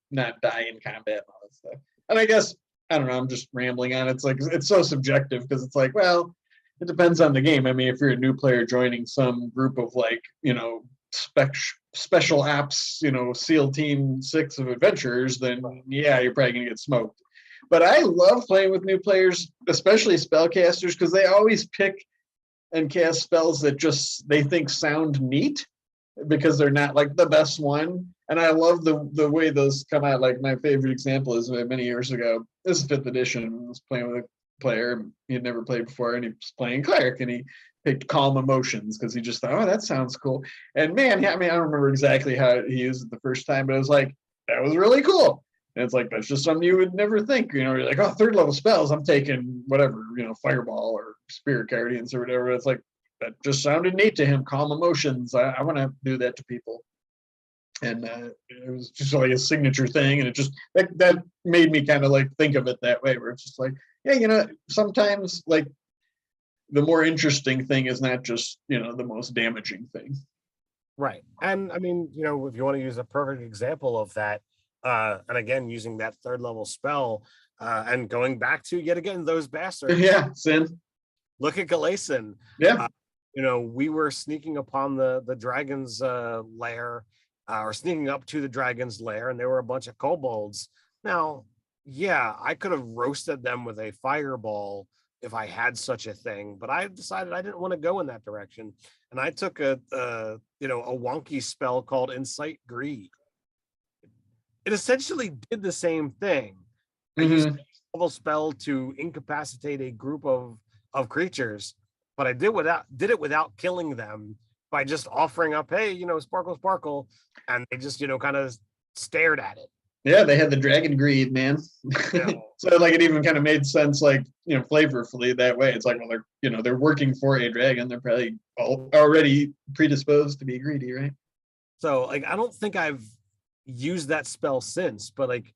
not die in combat and all that stuff. And I guess, I don't know, I'm just rambling on. It's like, it's so subjective because it's like, well, it depends on the game. I mean, if you're a new player joining some group of like, special apps, SEAL Team 6 of adventurers, then yeah, you're probably going to get smoked. But I love playing with new players, especially spellcasters, because they always pick and cast spells that just they think sound neat because they're not like the best one. And I love the way those come out. Like my favorite example is many years ago. This is 5th edition. I was playing with a player he had never played before, and he was playing Cleric, and he picked Calm Emotions because he just thought, oh, that sounds cool. And man, I mean, I don't remember exactly how he used it the first time, but it was like, that was really cool. And it's like, that's just something you would never think. You're like, oh, 3rd level spells, I'm taking whatever, Fireball or Spirit Guardians or whatever. It's like, that just sounded neat to him. Calm Emotions. I want to do that to people. And it was just like a signature thing. And it just, that made me kind of like think of it that way, where it's just like, yeah, sometimes like the more interesting thing is not just, the most damaging thing. Right. And I mean, if you want to use a perfect example of that, and again, using that 3rd level spell, and going back to, yet again, those bastards. Yeah, Sin. Look at Galason. Yeah. we were sneaking upon the dragon's lair, or sneaking up to the dragon's lair, and there were a bunch of kobolds. Now, yeah, I could have roasted them with a fireball if I had such a thing, but I decided I didn't want to go in that direction, and I took a wonky spell called Incite Greed. It essentially did the same thing. I used a level spell to incapacitate a group of creatures, but I did it without killing them by just offering up, hey, sparkle, sparkle, and they just kind of stared at it. Yeah, they had the dragon greed, man. So like it even kind of made sense, like flavorfully that way. It's like, well, they're working for a dragon. They're probably already predisposed to be greedy, right? So like I don't think I've used that spell since, but like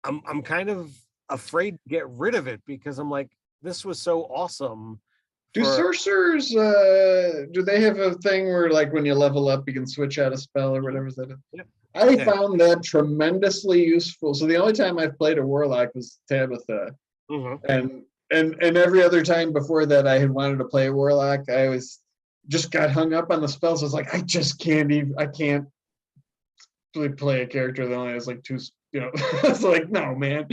I'm kind of afraid to get rid of it because I'm like, this was so awesome. Do sorcerers do they have a thing where like when you level up you can switch out a spell or whatever that is? Yep. I found that tremendously useful. So the only time I've played a warlock was Tabitha. And every other time before that I had wanted to play a warlock, I always just got hung up on the spells. I was like, I can't play a character that only has like two, it's like, no, man.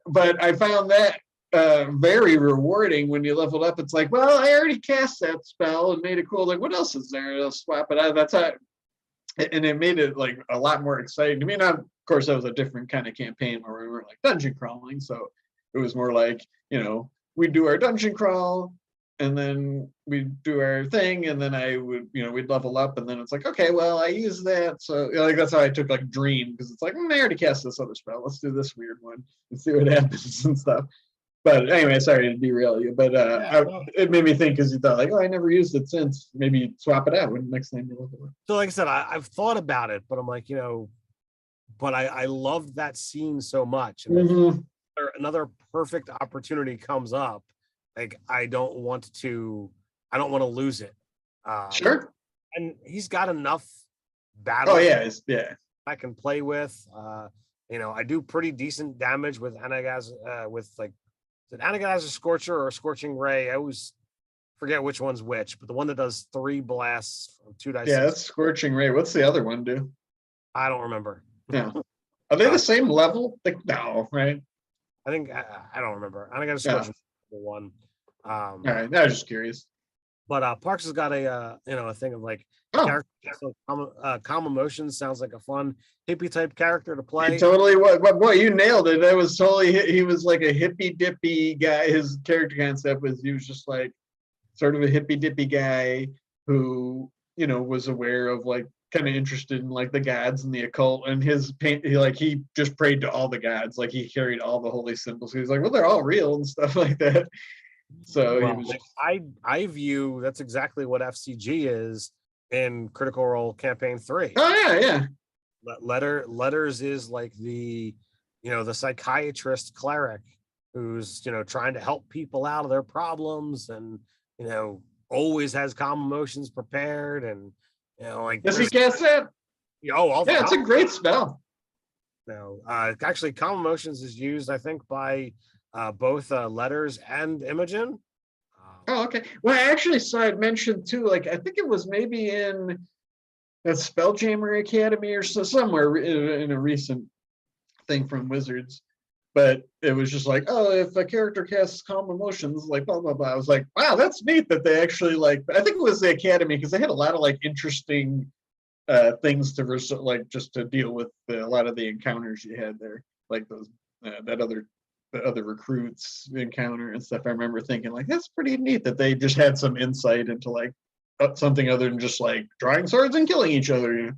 But I found that very rewarding when you leveled up. It's like, well, I already cast that spell and made it cool. Like, what else is there? I'll swap it out. That's how, and it made it like a lot more exciting to me. Now, of course, that was a different kind of campaign where we were like dungeon crawling, so it was more like we'd do our dungeon crawl, and then we'd do our thing, and then I would we'd level up, and then it's like, okay, well, I use that, so like that's how I took like Dream, because it's like I already cast this other spell. Let's do this weird one and see what happens and stuff. But anyway, sorry to derail you, but it made me think because you thought like, oh, I never used it since. Maybe swap it out when next time you level up. So like I said, I've thought about it, but I'm like, but I loved that scene so much. And another perfect opportunity comes up, like I don't want to lose it. Sure. And he's got enough battles. Oh yeah, I can play with. I do pretty decent damage with Anagaz, with like, is it Anagaz or Scorcher or Scorching Ray? I always forget which one's which, but the one that does 3 blasts from 2 dice. Yeah, that's Scorching Ray. What's the other one do? I don't remember. Yeah. Are they the same level? Like, no, right? I think I don't remember. I got a Scorching one. All right, I was just curious. But Parks has got a thing of like calm emotions. Sounds like a fun hippie type character to play. Totally, what you nailed it. That was totally. He was like a hippy dippy guy. His character concept was he was just like sort of a hippy dippy guy who was aware of like kind of interested in like the gods and the occult, and his paint. He just prayed to all the gods. Like he carried all the holy symbols. He was like, well, they're all real and stuff like that. So I view that's exactly what FCG is in Critical Role Campaign 3. Oh yeah. Letters is like the the psychiatrist cleric who's trying to help people out of their problems, and always has calm emotions prepared, and like does he cast that? It's a great spell. Actually, calm emotions is used, I think, by both Letters and Imogen. Oh, okay. Well, I actually saw it mentioned too. Like, I think it was maybe in that Spelljammer Academy or somewhere in a recent thing from Wizards. But it was just like, oh, if a character casts calm emotions, like blah blah blah. I was like, wow, that's neat that they actually like. I think it was the Academy because they had a lot of like interesting things to just to deal with a lot of the encounters you had there, like those the other recruits encounter and stuff. I remember thinking like, that's pretty neat that they just had some insight into like something other than just like drawing swords and killing each other.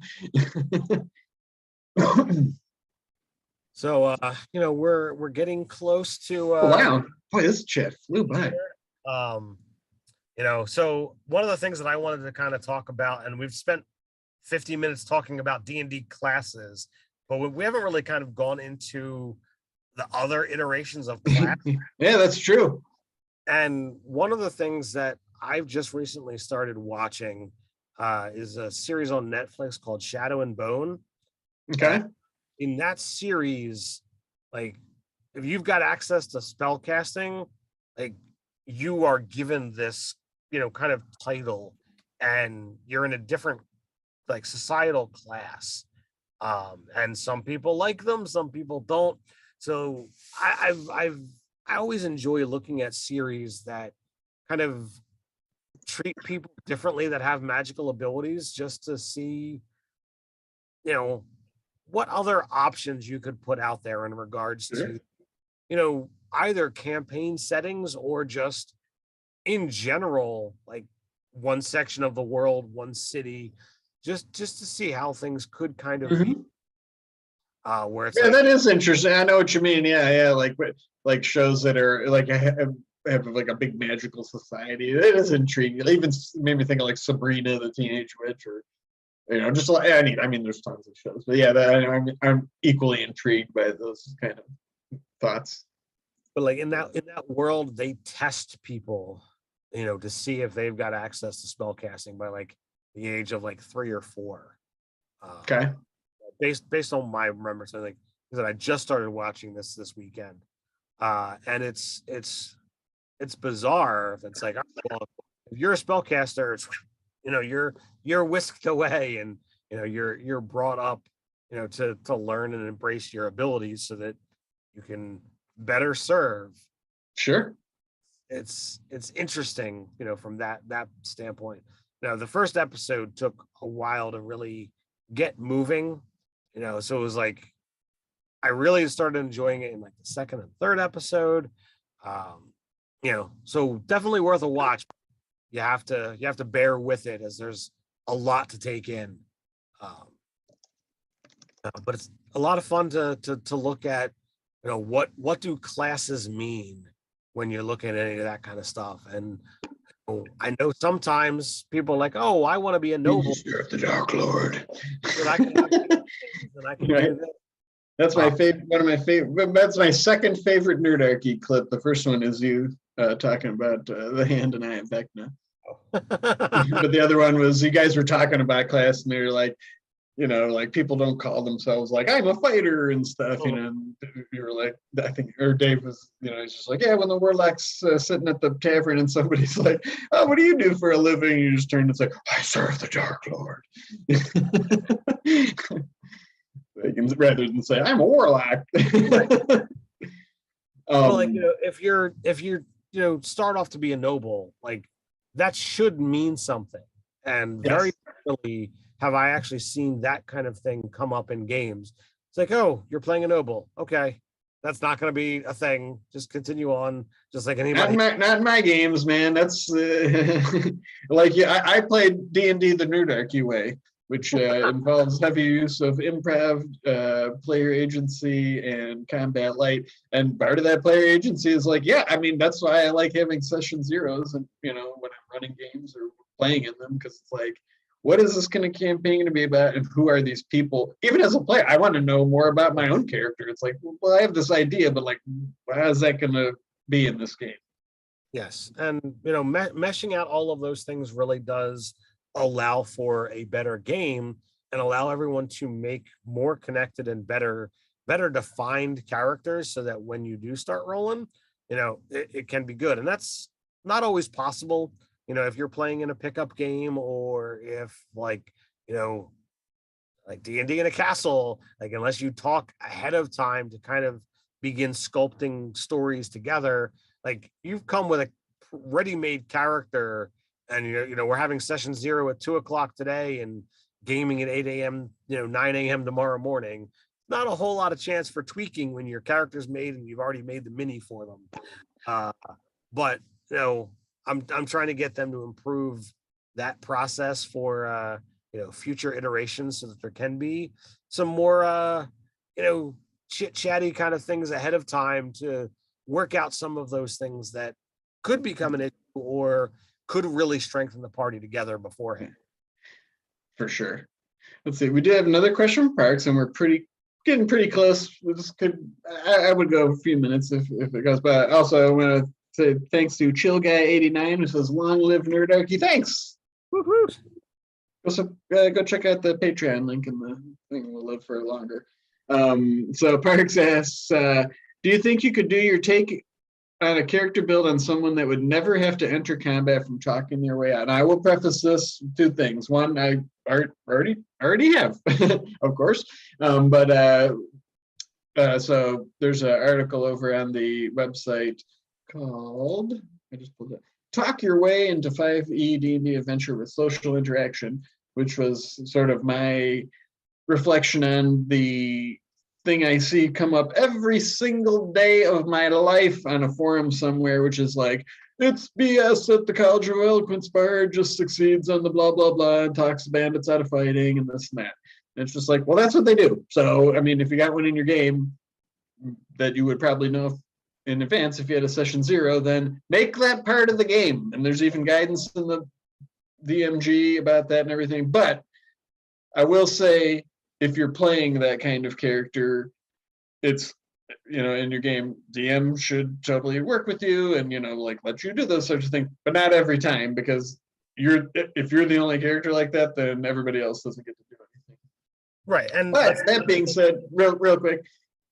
So we're getting close to oh, wow, boy, this chat flew by. So one of the things that I wanted to kind of talk about, and we've spent 50 minutes talking about D&D classes, but we haven't really kind of gone into the other iterations of class. Yeah, that's true. And one of the things that I've just recently started watching is a series on Netflix called Shadow and Bone. Okay. In that series, like if you've got access to spell casting, like you are given this kind of title, and you're in a different like societal class. And some people like them, some people don't. So I always enjoy looking at series that kind of treat people differently that have magical abilities, just to see, what other options you could put out there in regards to, either campaign settings or just in general, like one section of the world, one city, just to see how things could kind of be. Where it's that is interesting. I know what you mean. Yeah, like shows that are like have like a big magical society. It is intriguing. It even made me think of like Sabrina the Teenage Witch, or just like I mean, there's tons of shows, but yeah, I'm equally intrigued by those kind of thoughts. But like in that world, they test people, to see if they've got access to spell casting by like the age of like 3 or 4. Okay. Based on my remembrance, I think that I just started watching this weekend, and it's bizarre. It's like, well, if you're a spellcaster, you're whisked away, and you're brought up, to learn and embrace your abilities so that you can better serve. Sure. It's interesting, from that standpoint. Now, the first episode took a while to really get moving, so it was like I really started enjoying it in like the second and third episode. So definitely worth a watch. You have to bear with it, as there's a lot to take in. But it's a lot of fun to look at, what do classes mean when you're looking at any of that kind of stuff. And I know sometimes people are like, oh, I want to be a noble. The Dark Lord. Right. That's my favorite. One of my favorite. That's my second favorite Nerdarchy clip. The first one is you talking about the hand and eye of Vecna. But the other one was you guys were talking about class, and they're like, like people don't call themselves like I'm a fighter and stuff. And you were like, I think, or Dave was, he's just like, yeah, when the warlock's sitting at the tavern and somebody's like, oh, what do you do for a living? You just turn and say, I serve the Dark Lord. Rather than say I'm a warlock. Well, like, if you're start off to be a noble, like that should mean something. And very rarely have I actually seen that kind of thing come up in games. It's like, oh, you're playing a noble. Okay, that's not going to be a thing. Just continue on, just like anybody. Not in my games, man. That's like, I played D&D the Nerdarchy way, which involves heavy use of improv, player agency, and combat light. And part of that player agency is like, yeah, I mean, that's why I like having session zeros, and when I'm running games or playing in them, because it's like, what is this kind of campaign going to be about, and who are these people? Even as a player, I want to know more about my own character. It's like, well, I have this idea, but like, how is that going to be in this game? Yes, and meshing out all of those things really does allow for a better game, and allow everyone to make more connected and better defined characters, so that when you do start rolling, it can be good. And that's not always possible, if you're playing in a pickup game, or if like D&D in a castle, like unless you talk ahead of time to kind of begin sculpting stories together, like you've come with a ready-made character, and we're having session 0 at 2:00 today and gaming at 8 a.m., 9 a.m. tomorrow morning. Not a whole lot of chance for tweaking when your character's made and you've already made the mini for them. But I'm trying to get them to improve that process for future iterations, so that there can be some more chit chatty kind of things ahead of time to work out some of those things that could become an issue or could really strengthen the party together beforehand. For sure. Let's see. We do have another question from Parks, and we're getting pretty close. I would go a few minutes if it goes. But also, I want to say thanks to Chill Guy 89, who says, "Long live Nerdarchy." Thanks. Woo-hoo. Also, go check out the Patreon link in the thing. We'll live for longer. So Parks asks, do you think you could do your take on a character build on someone that would never have to enter combat from talking their way out. And I will preface this with two things. One, I already have, of course. So there's an article over on the website called, I just pulled it, Talk Your Way into 5e D&D Adventure with Social Interaction, which was sort of my reflection on the thing I see come up every single day of my life on a forum somewhere, which is like, it's BS that the College of Eloquence Bard just succeeds on the blah, blah, blah, and talks bandits out of fighting and this and that. And it's just like, well, that's what they do. So, I mean, if you got one in your game that you would probably know in advance if you had a session 0, then make that part of the game. And there's even guidance in the DMG about that and everything. But I will say, if you're playing that kind of character, it's, in your game, DM should totally work with you and, like let you do those sorts of things, but not every time, because if you're the only character like that, then everybody else doesn't get to do anything. Right. And but that being said, real quick,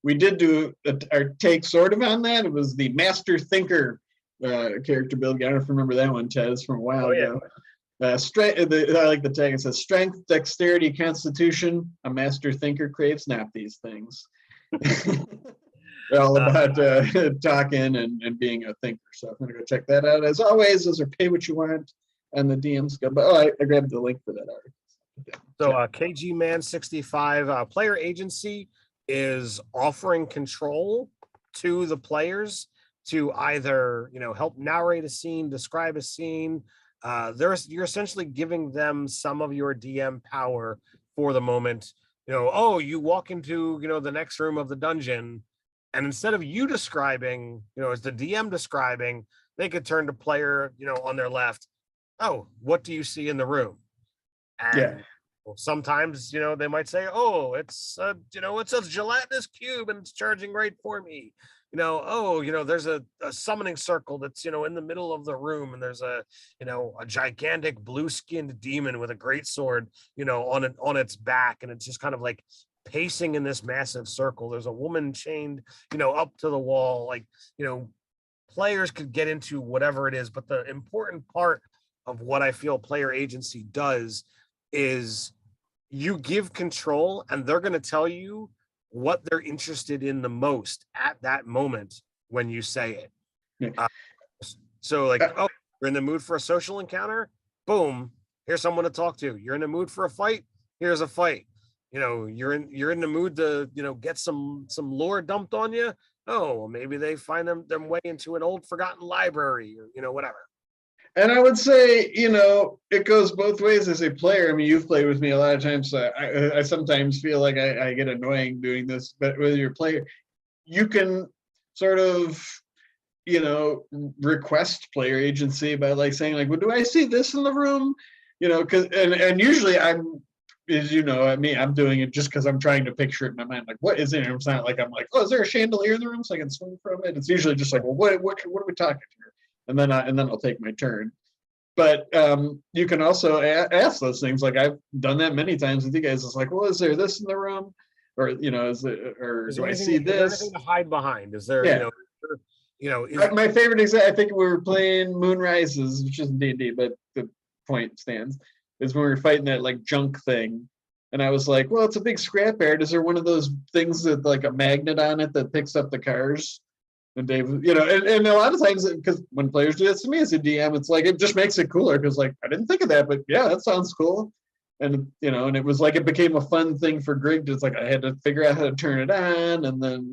we did do our take sort of on that. It was the Master Thinker character build. I don't know if you remember that one, Ted. It's from a while ago. I like the tag. It says strength, dexterity, constitution. A master thinker craves not these things. They're all about talking and being a thinker. So I'm going to go check that out. As always, those are pay what you want, and the DMs go. But I grabbed the link for that article. So KG Man 65 player agency is offering control to the players to either help narrate a scene, describe a scene. You're essentially giving them some of your DM power for the moment. You walk into the next room of the dungeon, and instead of you describing, as the DM describing, they could turn to player on their left. Oh, what do you see in the room? And sometimes they might say, oh, it's it's a gelatinous cube and it's charging right for me. There's a summoning circle that's, in the middle of the room, and there's a gigantic blue-skinned demon with a great sword, on its back, and it's just kind of like pacing in this massive circle. There's a woman chained, up to the wall. Like, players could get into whatever it is, but the important part of what I feel player agency does is you give control, and they're going to tell you what they're interested in the most at that moment when you say it. So like, oh, you're in the mood for a social encounter? Boom, here's someone to talk to. You're in the mood for a fight? Here's a fight. You're in the mood to, get some lore dumped on you? Oh, well, maybe they find them way into an old forgotten library, or whatever. And I would say, it goes both ways as a player. I mean, you've played with me a lot of times. So I sometimes feel like I get annoying doing this, but with your player, you can sort of, request player agency by like saying like, well, do I see this in the room? Because and usually I'm doing it just because I'm trying to picture it in my mind. Like, what is it? And it's not like I'm like, oh, is there a chandelier in the room so I can swing from it? It's usually just like, well, what are we talking here? And then I'll take my turn. But you can also ask those things. Like I've done that many times with you guys. It's like, well, is there this in the room, or do I see this? Is there anything to hide behind? Is there? My favorite example. I think we were playing Moon Rises, which isn't D&D, but the point stands. Is when we were fighting that like junk thing, and I was like, well, it's a big scrapyard. Is there one of those things that like a magnet on it that picks up the cars? And Dave, and a lot of times, because when players do this to me as a DM, it's like, it just makes it cooler because like, I didn't think of that, but yeah, that sounds cool. And, and it was like, it became a fun thing for Greg. It's like, I had to figure out how to turn it on and then,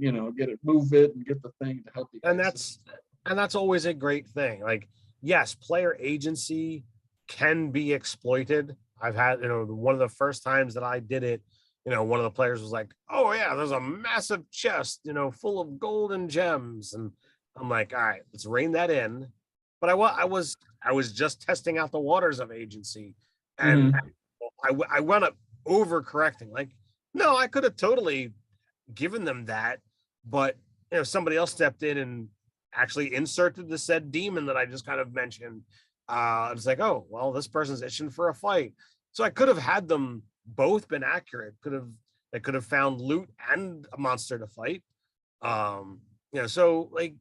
move it and get the thing to help you guys. And that's always a great thing. Like, yes, player agency can be exploited. I've had, one of the first times that I did it, one of the players was like, oh yeah, there's a massive chest, full of gold and gems. And I'm like, all right, let's rein that in. But I was just testing out the waters of agency. And I wound up overcorrecting. Like, no, I could have totally given them that. But, somebody else stepped in and actually inserted the said demon that I just kind of mentioned. It's like, oh, well, this person's itching for a fight. So I could have had them both been accurate. They could have found loot and a monster to fight. So like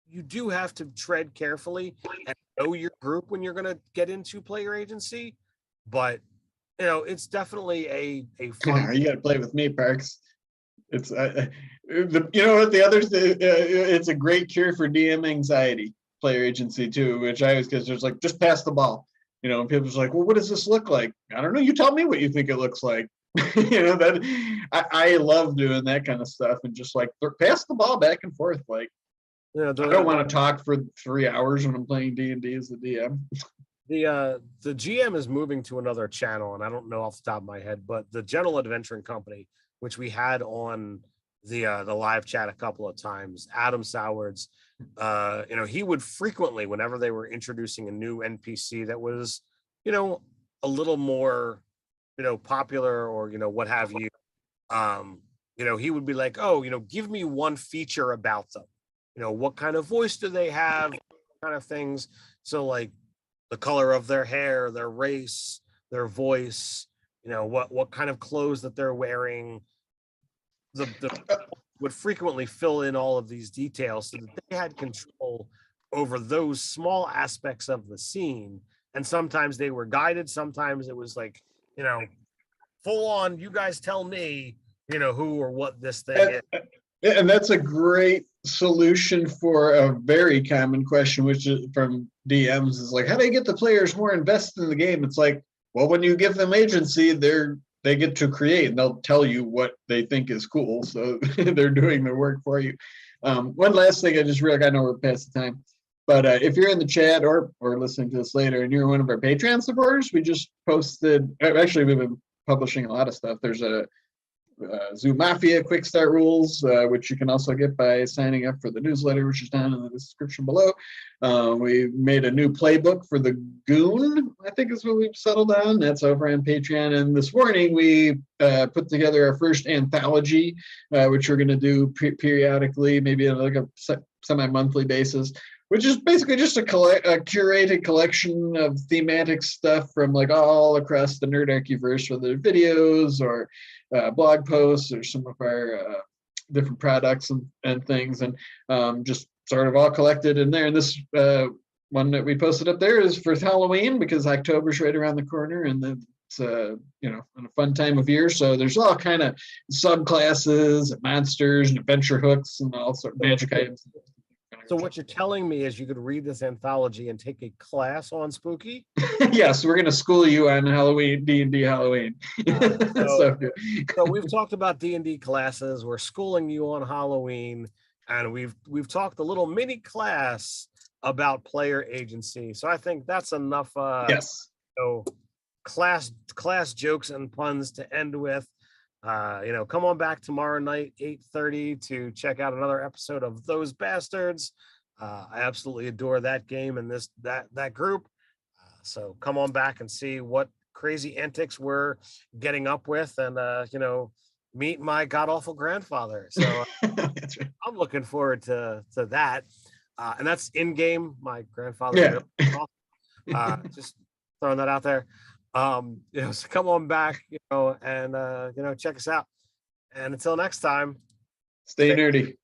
you do have to tread carefully and know your group when you're going to get into player agency, but it's definitely a fun. You got to play with me, Parks. It's you know what the other it's a great cure for DM anxiety, player agency too, which I always get just like, just pass the ball. And people's like, well, what does this look like? I don't know. You tell me what you think it looks like. That I love doing that kind of stuff, and just like pass the ball back and forth. Like, I don't want to talk for 3 hours when I'm playing D&D as the DM. The GM is moving to another channel, and I don't know off the top of my head, but the General Adventuring Company, which we had on the live chat a couple of times, Adam Sowards, he would frequently, whenever they were introducing a new NPC that was, a little more, popular, or what have you, he would be like, oh, give me one feature about them. What kind of voice do they have? Kind of things. So like the color of their hair, their race, their voice, what kind of clothes that they're wearing. The would frequently fill in all of these details so that they had control over those small aspects of the scene. And sometimes they were guided. Sometimes it was like, full on, you guys tell me, who or what this thing is. And that's a great solution for a very common question, which is from DMs, is like, how do you get the players more invested in the game? It's like, well, when you give them agency, they get to create, and they'll tell you what they think is cool. So they're doing their work for you. One last thing, I just realized, I know we're past the time, but if you're in the chat or listening to this later and you're one of our Patreon supporters, we just posted, actually we've been publishing a lot of stuff. There's a Zoo Mafia quick start rules, which you can also get by signing up for the newsletter, which is down in the description below. We made a new playbook for the Goon, I think is what we've settled on. That's over on Patreon. And this morning we put together our first anthology, which we're going to do periodically, maybe on like a semi-monthly basis, which is basically just a curated collection of thematic stuff from like all across the Nerdarchy verse, whether videos or blog posts or some of our different products and things, and just sort of all collected in there. And this one that we posted up there is for Halloween, because October's right around the corner, and then it's in a fun time of year. So there's all kind of subclasses and monsters and adventure hooks and all sorts of magic items. So what you're telling me is you could read this anthology and take a class on spooky? Yes, we're going to school you on Halloween, D&D Halloween. So we've talked about D&D classes. We're schooling you on Halloween, and we've talked a little mini class about player agency. So I think that's enough. Yes. Class jokes and puns to end with. Come on back tomorrow night, 8:30, to check out another episode of Those Bastards. I absolutely adore that game and that group. So come on back and see what crazy antics we're getting up with, and meet my god awful grandfather. So that's right. I'm looking forward to that. And that's in game. My grandfather. Yeah. Just throwing that out there. So come on back, and check us out. And until next time, stay nerdy.